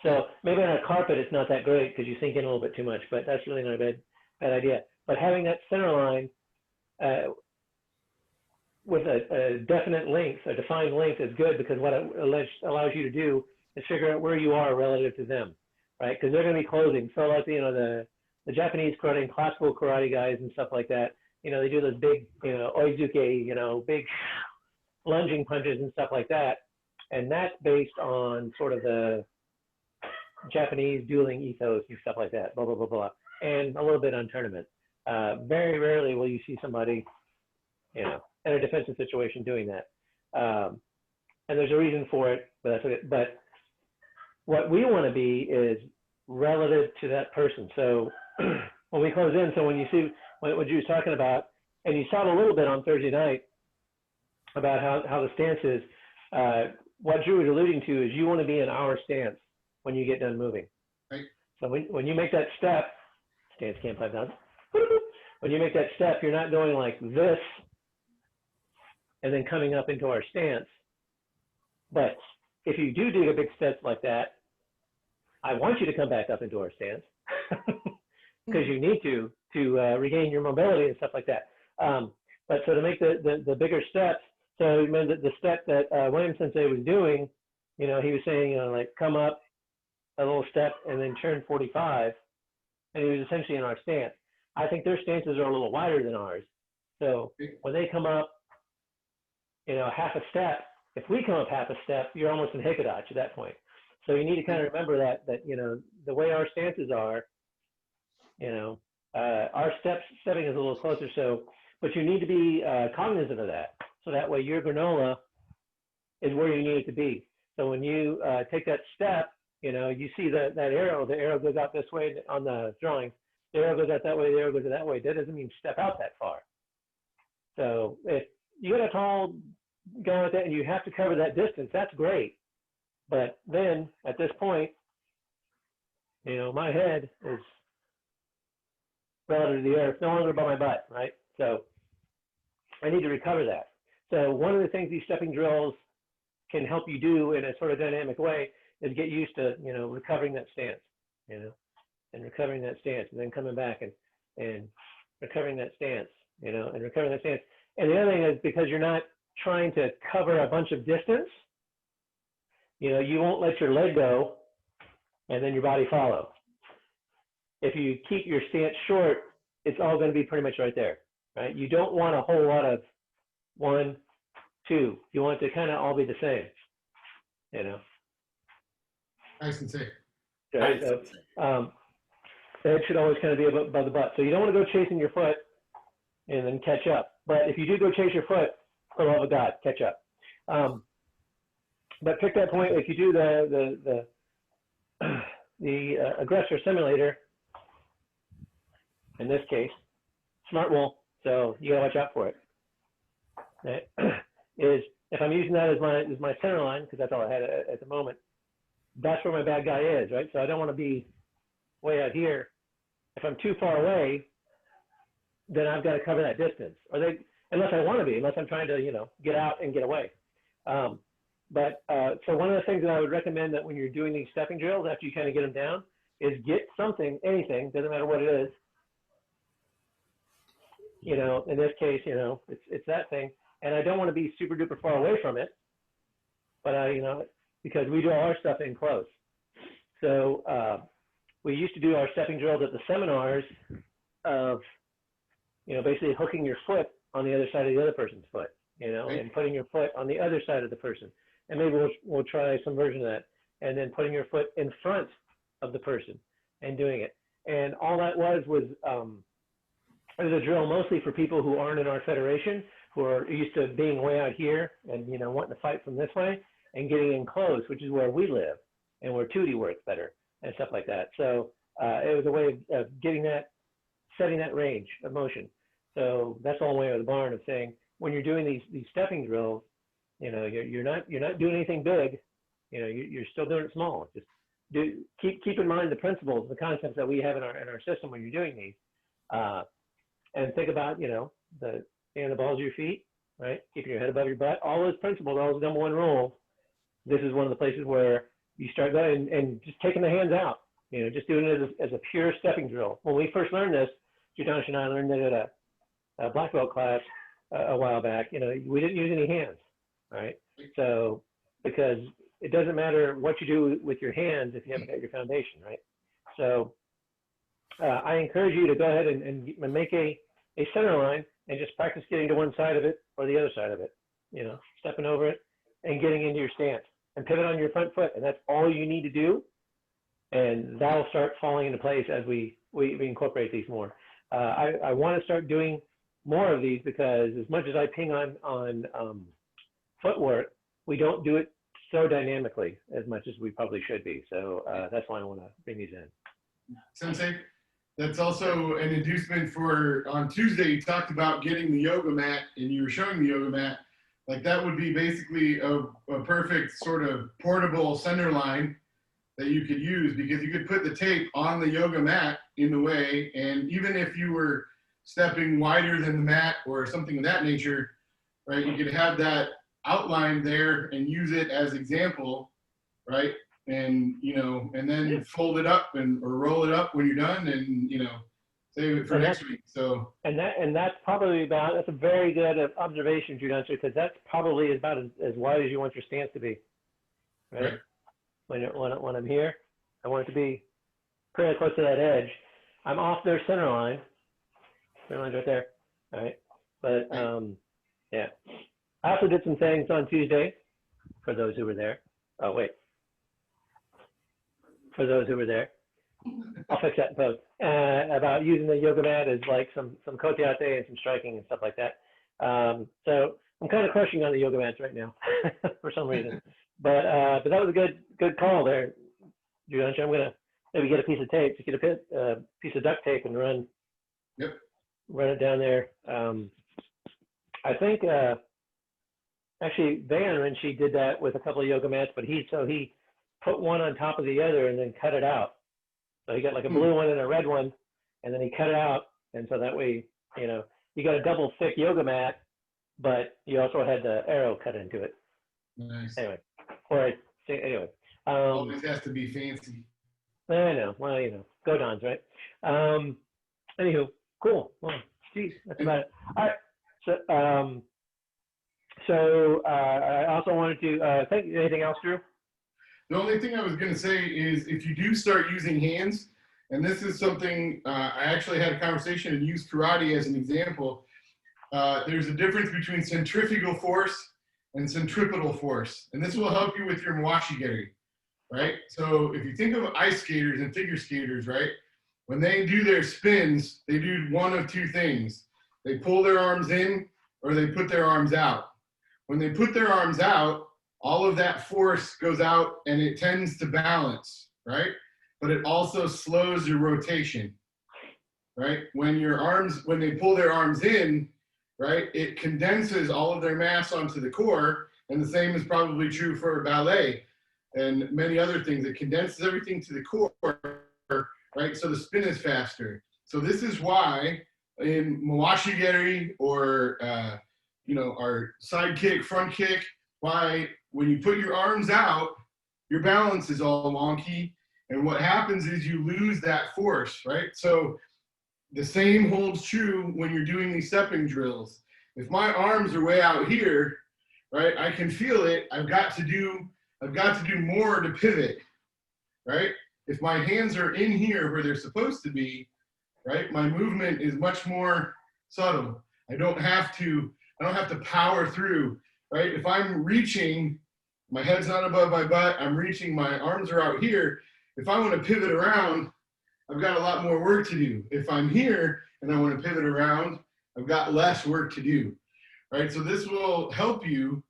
So maybe on a carpet, it's not that great because you sink in a little bit too much, but that's really not a bad idea. But having that center line with a definite length, a defined length is good, because what it allows you to do is figure out where you are relative to them, right? Because they're going to be closing. So like, the Japanese karate and classical karate guys and stuff like that, they do those big, oizuke, big lunging punches and stuff like that. And that's based on sort of the Japanese dueling ethos and stuff like that, blah, blah, blah, blah. And a little bit on tournament. Very rarely will you see somebody, in a defensive situation doing that. And there's a reason for it, but that's okay. But what we want to be is relative to that person. So when we close in, so when you see what Drew was talking about, and you saw it a little bit on Thursday night about how the stance is, what Drew was alluding to is you want to be in our stance when you get done moving. Right. So when you make that step, stance cam 5,000, when you make that step, you're not going like this and then coming up into our stance. But if you do the big steps like that, I want you to come back up into our stance because you need to regain your mobility and stuff like that. But so to make the bigger steps, so remember the step that William Sensei was doing, he was saying, like come up a little step and then turn 45, and he was essentially in our stance. I think their stances are a little wider than ours. So when they come up, half a step, if we come up half a step, you're almost in Hikadachi at that point. So you need to kind of remember that the way our stances are, our stepping is a little closer. So, but you need to be cognizant of that. So that way your granola is where you need it to be. So when you take that step, you see that arrow, the arrow goes out this way on the drawing. The arrow goes out that way, the arrow goes that way. That doesn't mean step out that far. So if you got a tall guy like that and you have to cover that distance, that's great. But then at this point, my head is relative to the air. It's no longer above my butt, right? So I need to recover that. So one of the things these stepping drills can help you do in a sort of dynamic way is get used to, recovering that stance, and recovering that stance, and then coming back and recovering that stance, and recovering that stance. And the other thing is, because you're not trying to cover a bunch of distance, you won't let your leg go and then your body follow. If you keep your stance short, it's all going to be pretty much right there, right? You don't want a whole lot of 1, 2. You want it to kind of all be the same, Nice and safe. Right? So, the head should always kind of be above the butt. So you don't want to go chasing your foot and then catch up. But if you do go chase your foot, for the love of God, catch up. But pick that point. If you do the aggressor simulator, in this case, smart wool, so you gotta watch out for it. Right? Is if I'm using that as my center line, because that's all I had at the moment, that's where my bad guy is, right? So I don't want to be way out here. If I'm too far away, then I've got to cover that distance, unless I want to be, unless I'm trying to, get out and get away. So one of the things that I would recommend that when you're doing these stepping drills, after you kind of get them down, is get something, anything, doesn't matter what it is. In this case, it's that thing. And I don't want to be super duper far away from it, but because we do all our stuff in close. So we used to do our stepping drills at the seminars of, basically hooking your foot on the other side of the other person's foot, Right. and putting your foot on the other side of the person. And maybe we'll try some version of that. And then putting your foot in front of the person and doing it. And all that was it was a drill mostly for people who aren't in our federation, who are used to being way out here and, wanting to fight from this way and getting in close, which is where we live and where 2D works better and stuff like that. So it was a way of getting that, setting that range of motion. So that's the whole way of the barn of saying, when you're doing these stepping drills, you're not doing anything big, you're still doing it small. Just keep in mind the principles, the concepts that we have in our system when you're doing these, and think about, the balls of your feet, right? Keeping your head above your butt, all those principles, all those number one rules. This is one of the places where you start going and just taking the hands out, just doing it as a pure stepping drill. When we first learned this, Drewdansha and I learned it at a black belt class a while back. We didn't use any hands, right? So, because it doesn't matter what you do with your hands if you haven't got your foundation, right? So I encourage you to go ahead and make a center line and just practice getting to one side of it or the other side of it, stepping over it and getting into your stance and pivot on your front foot. And that's all you need to do. And that'll start falling into place as we incorporate these more. I want to start doing more of these because as much as I ping on footwork, we don't do it so dynamically as much as we probably should be. So that's why I want to bring these in. Sensei, that's also an inducement for, on Tuesday, you talked about getting the yoga mat and you were showing the yoga mat. Like that would be basically a perfect sort of portable center line that you could use, because you could put the tape on the yoga mat in the way, and even if you were stepping wider than the mat or something of that nature, right, you could have that outline there and use it as example, right? And and then fold it up or roll it up when you're done, and save it for next week. So that's probably that's a very good observation, Drewdansha, because that's probably about as wide as you want your stance to be, right? When I'm here, I want it to be pretty close to that edge. I'm off their center line. Center line's right there. All right. But yeah. I also did some things on Tuesday for those who were there. Oh wait. For those who were there. I'll fix that in post. About using the yoga mat as like some kote-ate and some striking and stuff like that. So I'm kind of crushing on the yoga mats right now for some reason. But that was a good call there, Drewdansha. I'm gonna maybe get a piece of tape, just get a piece of duct tape and run it down there. I think actually Van, when she did that with a couple of yoga mats, but he put one on top of the other and then cut it out. So he got like a blue one and a red one, and then he cut it out, and so that way you got a double thick yoga mat, but you also had the arrow cut into it. Nice. Anyway, always has to be fancy. I know. Well, go Dons, right? Anywho, cool. Well, geez, that's about it. All right. So I also wanted to thank you. Anything else, Drew? The only thing I was going to say is if you do start using hands, and this is something I actually had a conversation and used karate as an example. There's a difference between centrifugal force and centripetal force, and this will help you with your mawashi-geri, right? So if you think of ice skaters and figure skaters, right, when they do their spins, they do one of two things. They pull their arms in or they put their arms out. When they put their arms out, all of that force goes out and it tends to balance, right? But it also slows your rotation, right? When they pull their arms in, right, it condenses all of their mass onto the core, and the same is probably true for ballet and many other things. It condenses everything to the core, right? So the spin is faster. So this is why in mawashi-geri or our side kick, front kick, why when you put your arms out, your balance is all wonky, and what happens is you lose that force, right? So the same holds true when you're doing these stepping drills. If my arms are way out here, right, I can feel it. I've got to do more to pivot, right? If my hands are in here where they're supposed to be, right? My movement is much more subtle. I don't have to power through, right? If I'm reaching, my head's not above my butt, I'm reaching, my arms are out here. If I want to pivot around, I've got a lot more work to do. If I'm here and I want to pivot around, I've got less work to do, right? So this will help you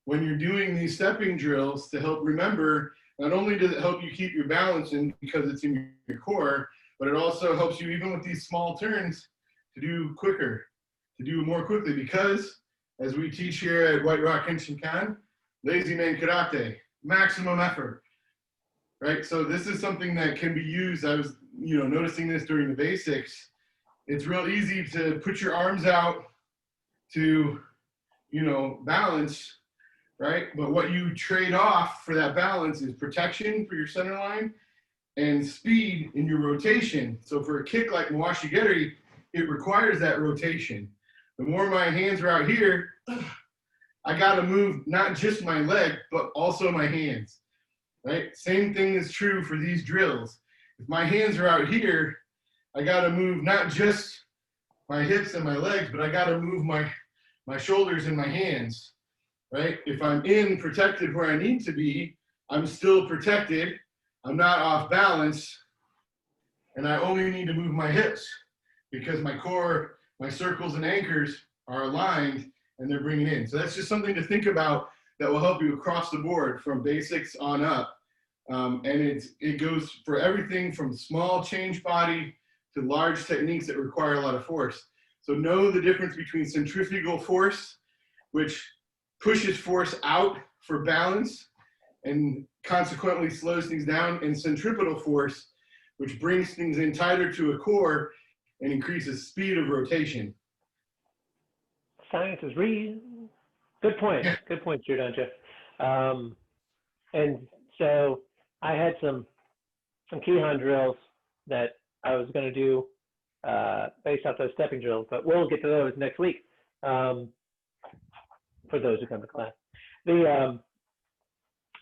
when you're doing these stepping drills to help remember, not only does it help you keep your balance in because it's in your core, but it also helps you even with these small turns to do quicker, to do more quickly, because as we teach here at White Rock Kenshinkan, lazy man karate, maximum effort, right? So this is something that can be used. I was, noticing this during the basics. It's real easy to put your arms out to, balance, right? But what you trade off for that balance is protection for your center line and speed in your rotation. So for a kick like Mwashigeri, it requires that rotation. The more my hands are out here, I got to move not just my leg, but also my hands, right? Same thing is true for these drills. If my hands are out here, I got to move not just my hips and my legs, but I got to move my shoulders and my hands, right? If I'm in protected where I need to be, I'm still protected. I'm not off balance, and I only need to move my hips because my core, my circles and anchors are aligned and they're bringing in. So that's just something to think about that will help you across the board from basics on up. And it goes for everything from small change body to large techniques that require a lot of force. So know the difference between centrifugal force, which pushes force out for balance and consequently slows things down, and centripetal force, which brings things in tighter to a core and increases speed of rotation. Science is real. Good point. Good point, Drewdansha. And so I had some Kihon drills that I was going to do based off those stepping drills, but we'll get to those next week for those who come to class.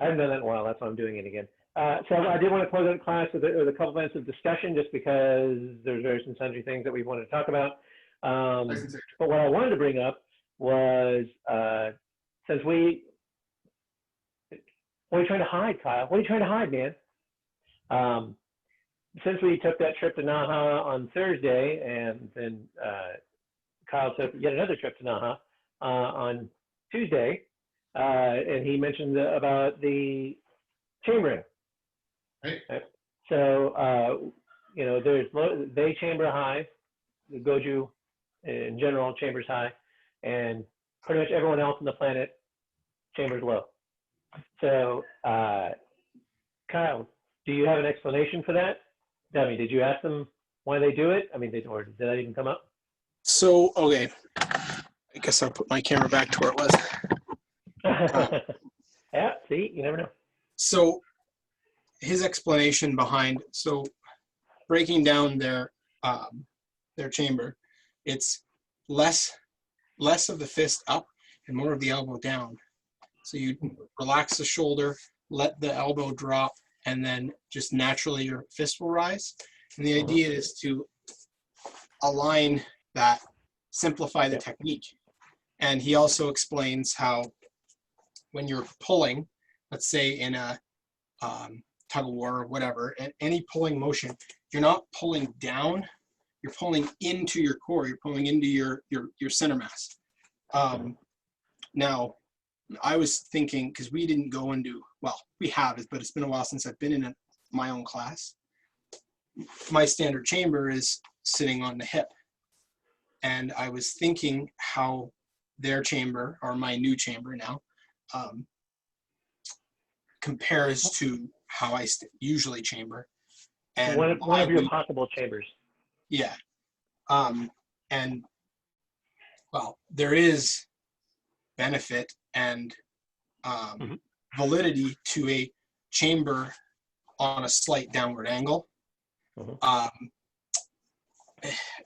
I haven't done that in a while. That's why I'm doing it again. So I did want to close out the class with a couple minutes of discussion, just because there's various and sundry things that we wanted to talk about. But what I wanted to bring up was, since what are you trying to hide, Kyle? What are you trying to hide, man? Since we took that trip to Naha on Thursday, and then Kyle took yet another trip to Naha on Tuesday, and he mentioned about the chambering. Right. So, there's they chamber high, the Goju in general chambers high, and pretty much everyone else on the planet chambers low. So, Kyle, do you have an explanation for that? I mean, did you ask them why they do it? I mean, or did that even come up? So, okay. I guess I'll put my camera back to where it was. Yeah, see, you never know. So his explanation behind, so breaking down their chamber, it's less of the fist up and more of the elbow down. So you relax the shoulder, let the elbow drop, and then just naturally your fist will rise. And the idea is to align that, simplify the technique. And he also explains how when you're pulling, let's say in a tug of war or whatever, any pulling motion, you're not pulling down, you're pulling into your core, you're pulling into your center mass. Now, I was thinking, because we didn't go into, well, we have, but it's been a while since I've been in my own class. My standard chamber is sitting on the hip. And I was thinking how their chamber, or my new chamber now, compares to how I usually chamber. And one of your possible chambers. Yeah. And, well, there is benefit and validity to a chamber on a slight downward angle.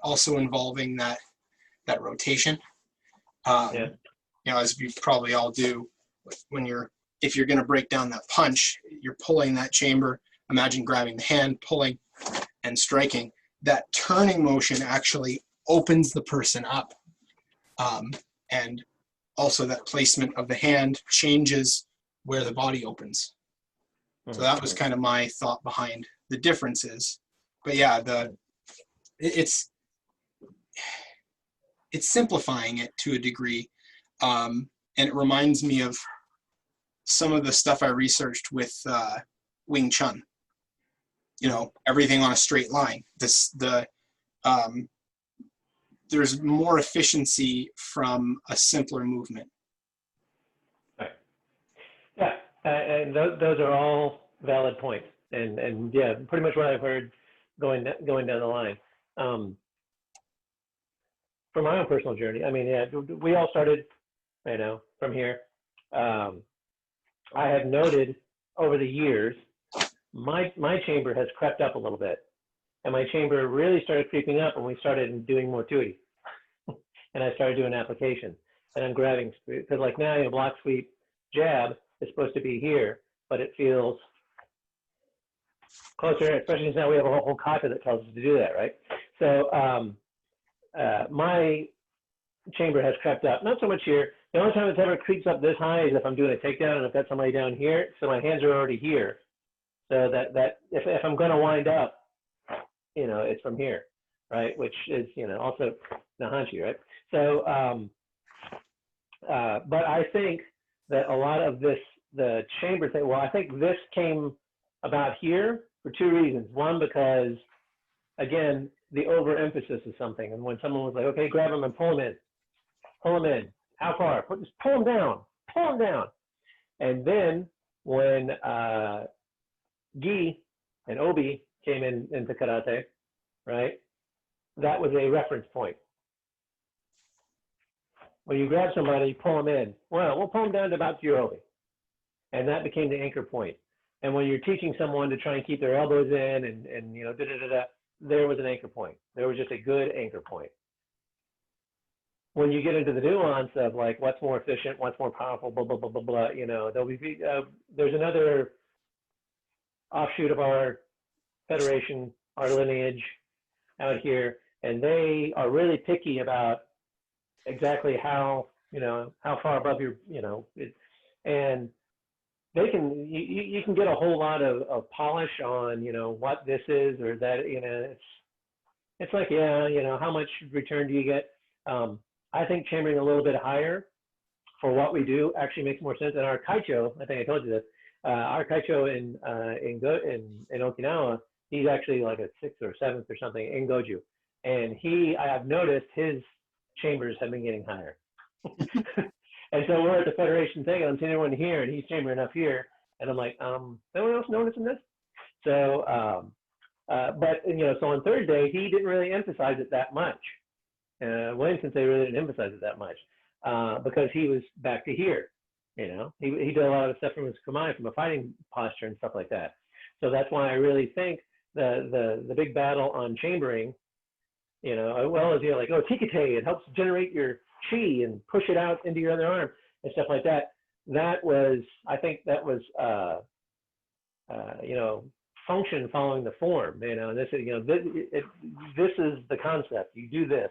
Also involving that rotation. As we probably all do, if you're going to break down that punch, you're pulling that chamber. Imagine grabbing the hand, pulling and striking. that turning motion actually opens the person up. And also that placement of the hand changes where the body opens. So that was kind of my thought behind the differences. But yeah, it's simplifying it to a degree. And it reminds me of some of the stuff I researched with Wing Chun. You know, everything on a straight line. There's more efficiency from a simpler movement. Right. Yeah, and those are all valid points, and yeah, pretty much what I've heard going down the line. From my own personal journey, I mean, yeah, we all started, you know, from here. I have noted over the years, my chamber has crept up a little bit. And my chamber really started creeping up when we started doing more tuity. And I started doing application. And I'm grabbing, because like now, you know, block sweep jab is supposed to be here, but it feels closer, especially since now we have a whole kata that tells us to do that, right? So my chamber has crept up, not so much here. The only time it's ever creeps up this high is if I'm doing a takedown and I've got somebody down here, so my hands are already here. So that if I'm going to wind up, you know, it's from here, right? Which is, you know, also Nahanchi, right? So, but I think that a lot of this, the chamber thing, well, I think this came about here for two reasons. One, because, again, the overemphasis of something. And when someone was like, okay, grab him and pull him in. Pull him in. How far? Just pull him down. Pull him down. And then when Gi and Obi came into karate, right? That was a reference point. When you grab somebody, you pull them in. Well, we'll pull them down to about your Obi. And that became the anchor point. And when you're teaching someone to try and keep their elbows in and you know, there was an anchor point. There was just a good anchor point. When you get into the nuance of like what's more efficient, what's more powerful, blah, blah, blah, blah, blah, you know, there's another offshoot of our federation, our lineage out here, and they are really picky about exactly how, you know, how far above your, you know, and they can, you can get a whole lot of polish on, you know, what this is or that, you know, it's like, yeah, you know, how much return do you get? I think chambering a little bit higher for what we do actually makes more sense. And our kaicho, I think I told you this, our kaicho in Okinawa, he's actually like a 6th or 7th or something in Goju. And I have noticed his chambers have been getting higher. And so we're at the Federation thing, and I'm seeing everyone here, and he's chambering up here. And I'm like, anyone else noticing this? So, but, you know, so on third day, he didn't really emphasize it that much. William Sensei really didn't emphasize it that much because he was back to here. You know, he did a lot of stuff from his kamae, from a fighting posture and stuff like that. So that's why I really think the big battle on chambering, you know, as well as, you know, like, oh, tikite, it helps generate your chi and push it out into your other arm and stuff like that. That was, I think that was, you know, function following the form, you know, and this is, you know, this is the concept. You do this.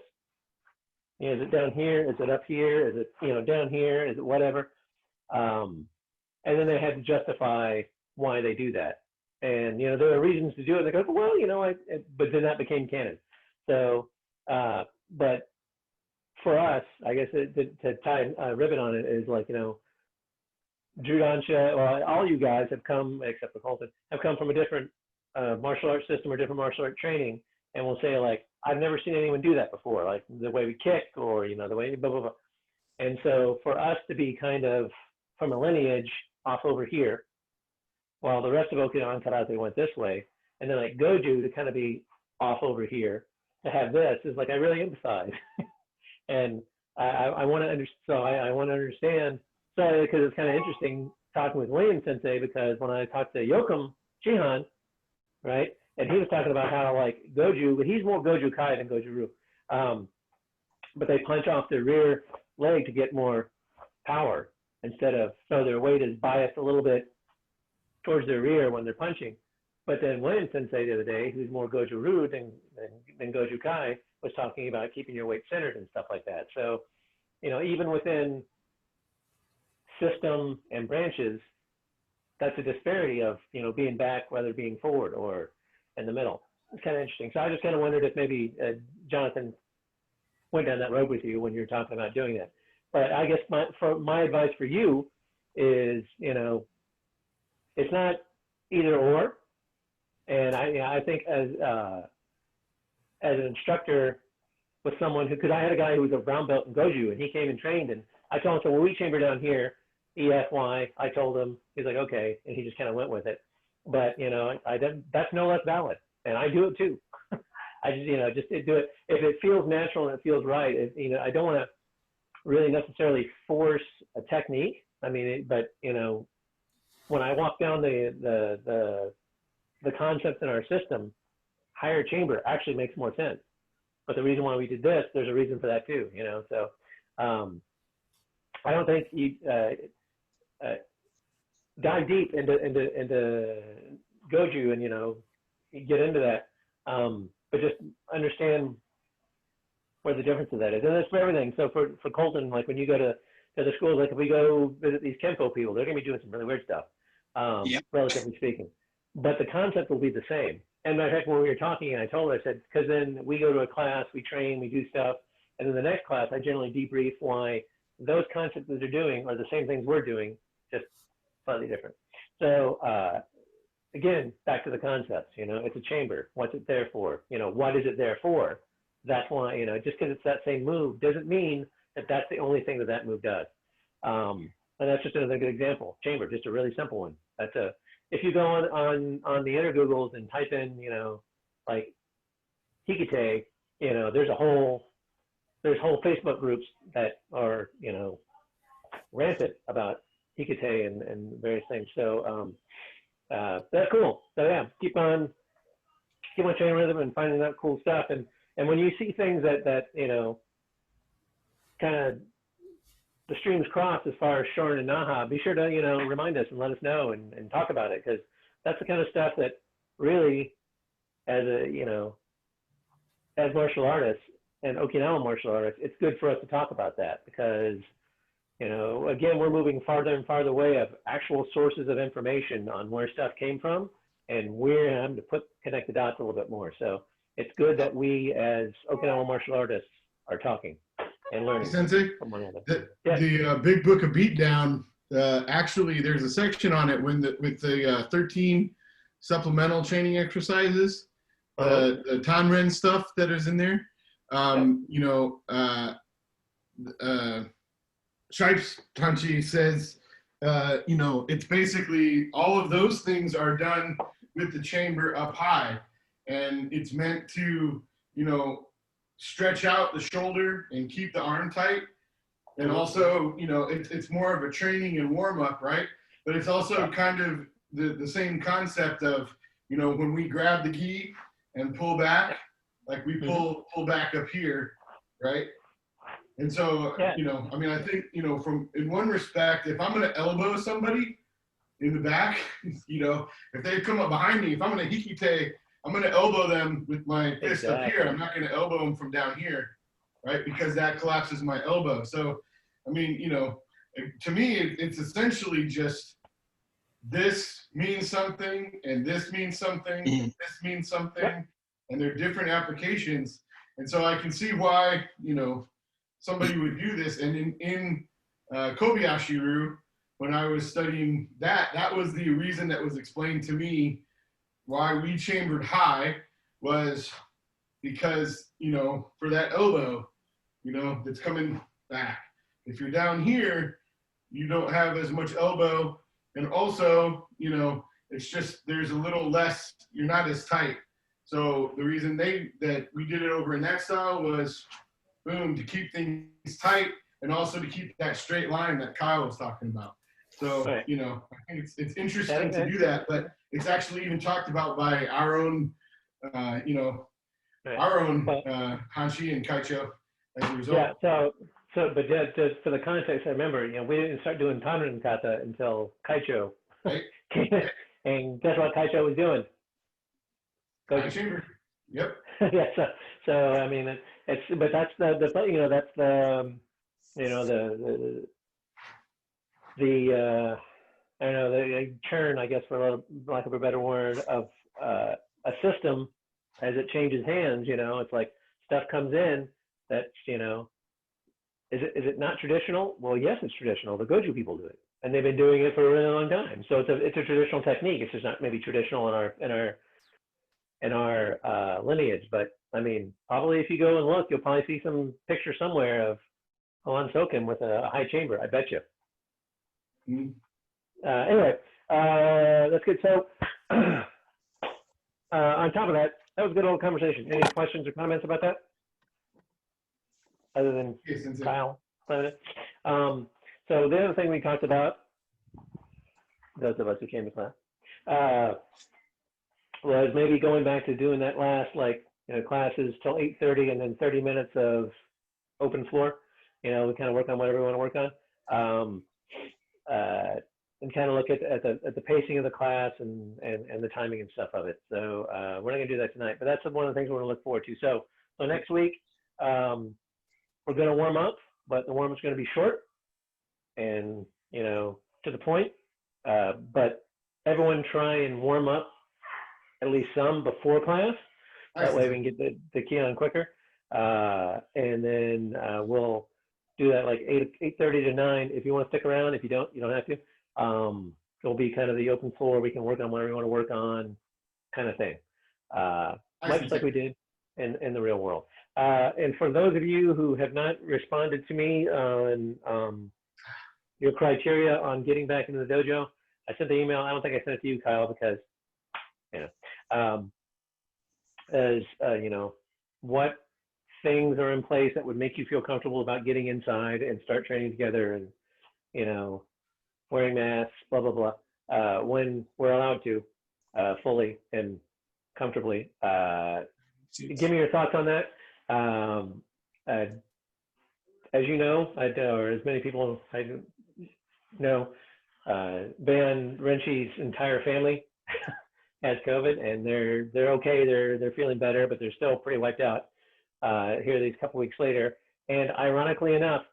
You know, is it down here? Is it up here? Is it, you know, down here? Is it whatever? And then they had to justify why they do that. And, you know, there are reasons to do it. They go, well, you know, but then that became canon. So, but for us, I guess to tie a ribbon on it is like, you know, Drewdansha, well, all you guys have come, except for Colton, have come from a different martial arts system or different martial art training, and will say like, I've never seen anyone do that before, like the way we kick or, you know, the way blah, blah, blah. And so for us to be kind of from a lineage off over here, while the rest of Okinawan karate went this way, and then like Goju to kind of be off over here, to have this is like, I really emphasize. And I want to understand, so I want to understand, so because it's kind of interesting talking with William Sensei, because when I talked to Yokum Kihon, right, and he was talking about how like Goju, but he's more Goju Kai than Goju Ru, but they punch off their rear leg to get more power instead of, so their weight is biased a little bit towards their rear when they're punching. But then William Sensei the other day, who's more Goju Ryu than Goju Kai, was talking about keeping your weight centered and stuff like that. So, even within system and branches, that's a disparity of, being back, whether being forward or in the middle. It's kind of interesting. So I just kind of wondered if maybe Jonathan went down that road with you when you're talking about doing that. But I guess my advice for you is, it's not either or. And I think as an instructor with someone who, because I had a guy who was a brown belt in Goju, and he came and trained, and I told him, so we chamber down here, EFY. I told him, he's like, okay, and he just kind of went with it. But that's no less valid, and I do it too. I just do it if it feels natural and it feels right. I don't want to really necessarily force a technique. But when I walk down the concepts in our system, higher chamber actually makes more sense. But the reason why we did this, there's a reason for that too. So I don't think you dive deep into Goju and get into that, but just understand where the difference of that is, and that's for everything. So for Colton, like when you go to the schools, like if we go visit these Kenpo people, they're gonna be doing some really weird stuff, relatively speaking. But the concept will be the same. And matter of fact, when we were talking, and I told her, I said, because then we go to a class, we train, we do stuff, and then the next class, I generally debrief why those concepts that they're doing are the same things we're doing, just slightly different. So again, back to the concepts, it's a chamber. What's it there for? What is it there for? That's why, just because it's that same move doesn't mean that that's the only thing that move does. And that's just another good example. Chamber, just a really simple one. If you go on the inner Googles and type in, like Hikite, there's whole Facebook groups that are, rampant about Hikite and various things. So that's cool. So yeah, keep on training rhythm and finding out cool stuff. And when you see things that kind of the streams cross as far as Shorin and Naha, be sure to, remind us and let us know and talk about it, because that's the kind of stuff that really, as martial artists and Okinawa martial artists, it's good for us to talk about that, because, again, we're moving farther and farther away of actual sources of information on where stuff came from, and we're having to connect the dots a little bit more. So it's good that we, as Okinawa martial artists, are talking and learning. Sensei, from one another. the Big Book of Beatdown, actually, there's a section on it with the 13 supplemental training exercises, the Tanren stuff that is in there. Stripes Tanchi says, it's basically all of those things are done with the chamber up high, and it's meant to, stretch out the shoulder and keep the arm tight. And also, it's more of a training and warm up, right? But it's also kind of the same concept of, when we grab the gi and pull back, like we pull back up here, right? And so, I think, from in one respect, if I'm going to elbow somebody in the back, if they come up behind me, if I'm going to hikite, I'm going to elbow them with my fist up here. I'm not going to elbow them from down here, right? Because that collapses my elbow. So, to me, it's essentially just this means something, and this means something, and this means something, and they're different applications. And so I can see why, somebody would do this. And in Kobayashi-ryu, when I was studying that was the reason that was explained to me why we chambered high, was because, for that elbow, that's coming back. If you're down here, you don't have as much elbow. And also, it's just, there's a little less, you're not as tight. So the reason that we did it over in that style was, boom, to keep things tight, and also to keep that straight line that Kyle was talking about. So, I think it's interesting to do that, but it's actually even talked about by our own, Hanshi and Kaicho as a result. Yeah, but just for the context, I remember, we didn't start doing Tanren Kata until Kaicho. Right. And guess what Kaicho was doing? High chamber. Yep. Yeah. So I mean, but that's the that's the I don't know, the churn, I guess, for lack of a better word, of a system as it changes hands. It's like stuff comes in that's is it not traditional? Well, yes, it's traditional. The Goju people do it, and they've been doing it for a really long time. So it's a traditional technique. It's just not maybe traditional in our lineage. But I mean, probably if you go and look, you'll probably see some picture somewhere of Hoan Soken with a high chamber. I bet you. Mm-hmm. Anyway, that's good. So on top of that, that was a good old conversation. Any questions or comments about that? Other than Kyle? So the other thing we talked about, those of us who came to class, was maybe going back to doing that last, classes till 8:30 and then 30 minutes of open floor. We kind of work on whatever we want to work on. And kind of look at the pacing of the class and the timing and stuff of it. So we're not going to do that tonight, but that's one of the things we're going to look forward to. So next week, we're going to warm up, but the warm-up's going to be short and, to the point. But everyone try and warm up at least some before class. That way we can get the Kihon quicker. And then we'll do that like 8:30 to 9. If you want to stick around, if you don't, you don't have to. It'll be kind of the open floor. We can work on whatever we want to work on, kind of thing. Much like we did in the real world. And for those of you who have not responded to me on your criteria on getting back into the dojo, I sent the email. I don't think I sent it to you, Kyle, because what things are in place that would make you feel comfortable about getting inside and start training together, and wearing masks, blah blah blah, when we're allowed to, fully and comfortably. Give me your thoughts on that. As you know, or as many people I know, Ban Renshi's entire family has COVID, and they're okay. They're feeling better, but they're still pretty wiped out here these couple weeks later. And ironically enough,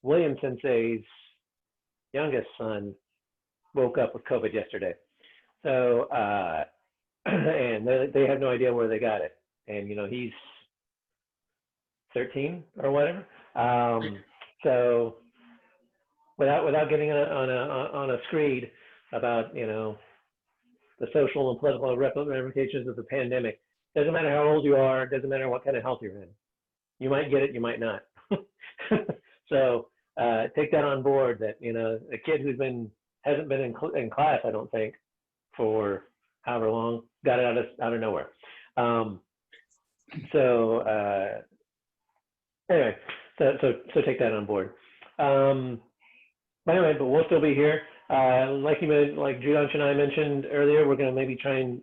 William Sensei's youngest son woke up with COVID yesterday. So and they have no idea where they got it. And he's 13 or whatever. So without getting on a screed about the social and political ramifications of the pandemic, doesn't matter how old you are, doesn't matter what kind of health you're in. You might get it, you might not. So take that on board, that a kid who's hasn't been in class, I don't think, for however long, got it out of nowhere. Anyway, so take that on board. But we'll still be here. Like Drewdansha and I mentioned earlier, we're going to maybe try and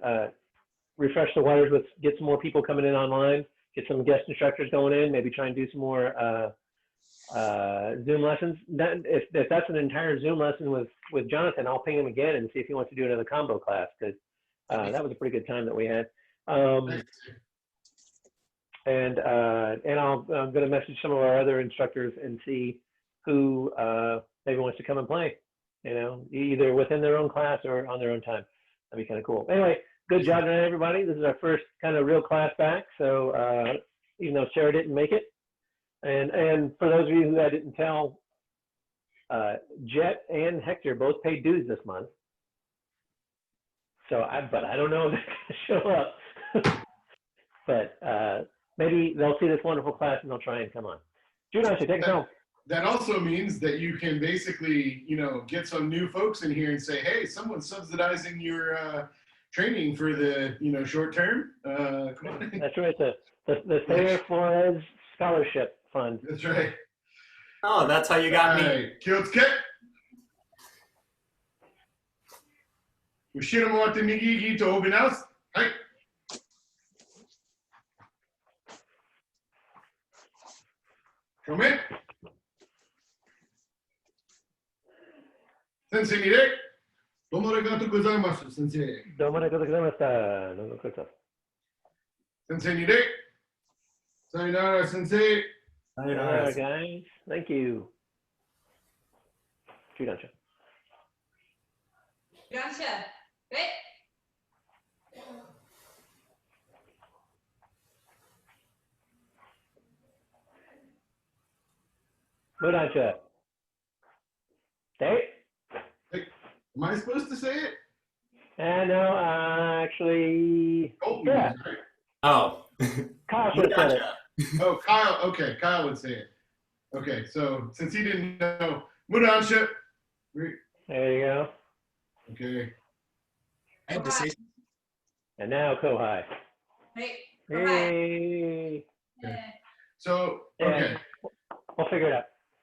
refresh the waters get some more people coming in online, get some guest instructors going in, maybe try and do some more Zoom lessons. If that's an entire Zoom lesson with Jonathan, I'll ping him again and see if he wants to do another combo class, because that was a pretty good time that we had. And I'm going to message some of our other instructors and see who maybe wants to come and play, either within their own class or on their own time. That'd be kind of cool. Anyway, good job tonight, everybody. This is our first kind of real class back. So even though Sarah didn't make it, and for those of you who I didn't tell, Jet and Hector both paid dues this month. So but I don't know if they're going to show up. But maybe they'll see this wonderful class and they'll try and come on. Drewdansha, take us home. That also means that you can basically, get some new folks in here and say, hey, someone's subsidizing your training for the, short term. Come on. That's right. The Thayer Flores Scholarship Fund. That's right. Oh, that's how you got me. Kyotsuke. Ushiro mo atte migi to open house. Hai. Come in. Sensei mire. Domo arigatou gozaimasu, sensei. Domo arigatou gozaimashita. No koto. Sensei nide. Sayonara, sensei. All right, guys. Thank you. Drewdansha. Drewdansha. Great. Drewdansha. Say it. Am I supposed to say it? And no, actually, Oh, yeah. right. Oh. Kyle should have said it. Oh, Kyle. Okay, Kyle would say it. Okay, so since he didn't know, Mudansha. There you go. Okay. I had to say And now Kohai. Great. Hey. Yeah. So, okay. We'll figure it out.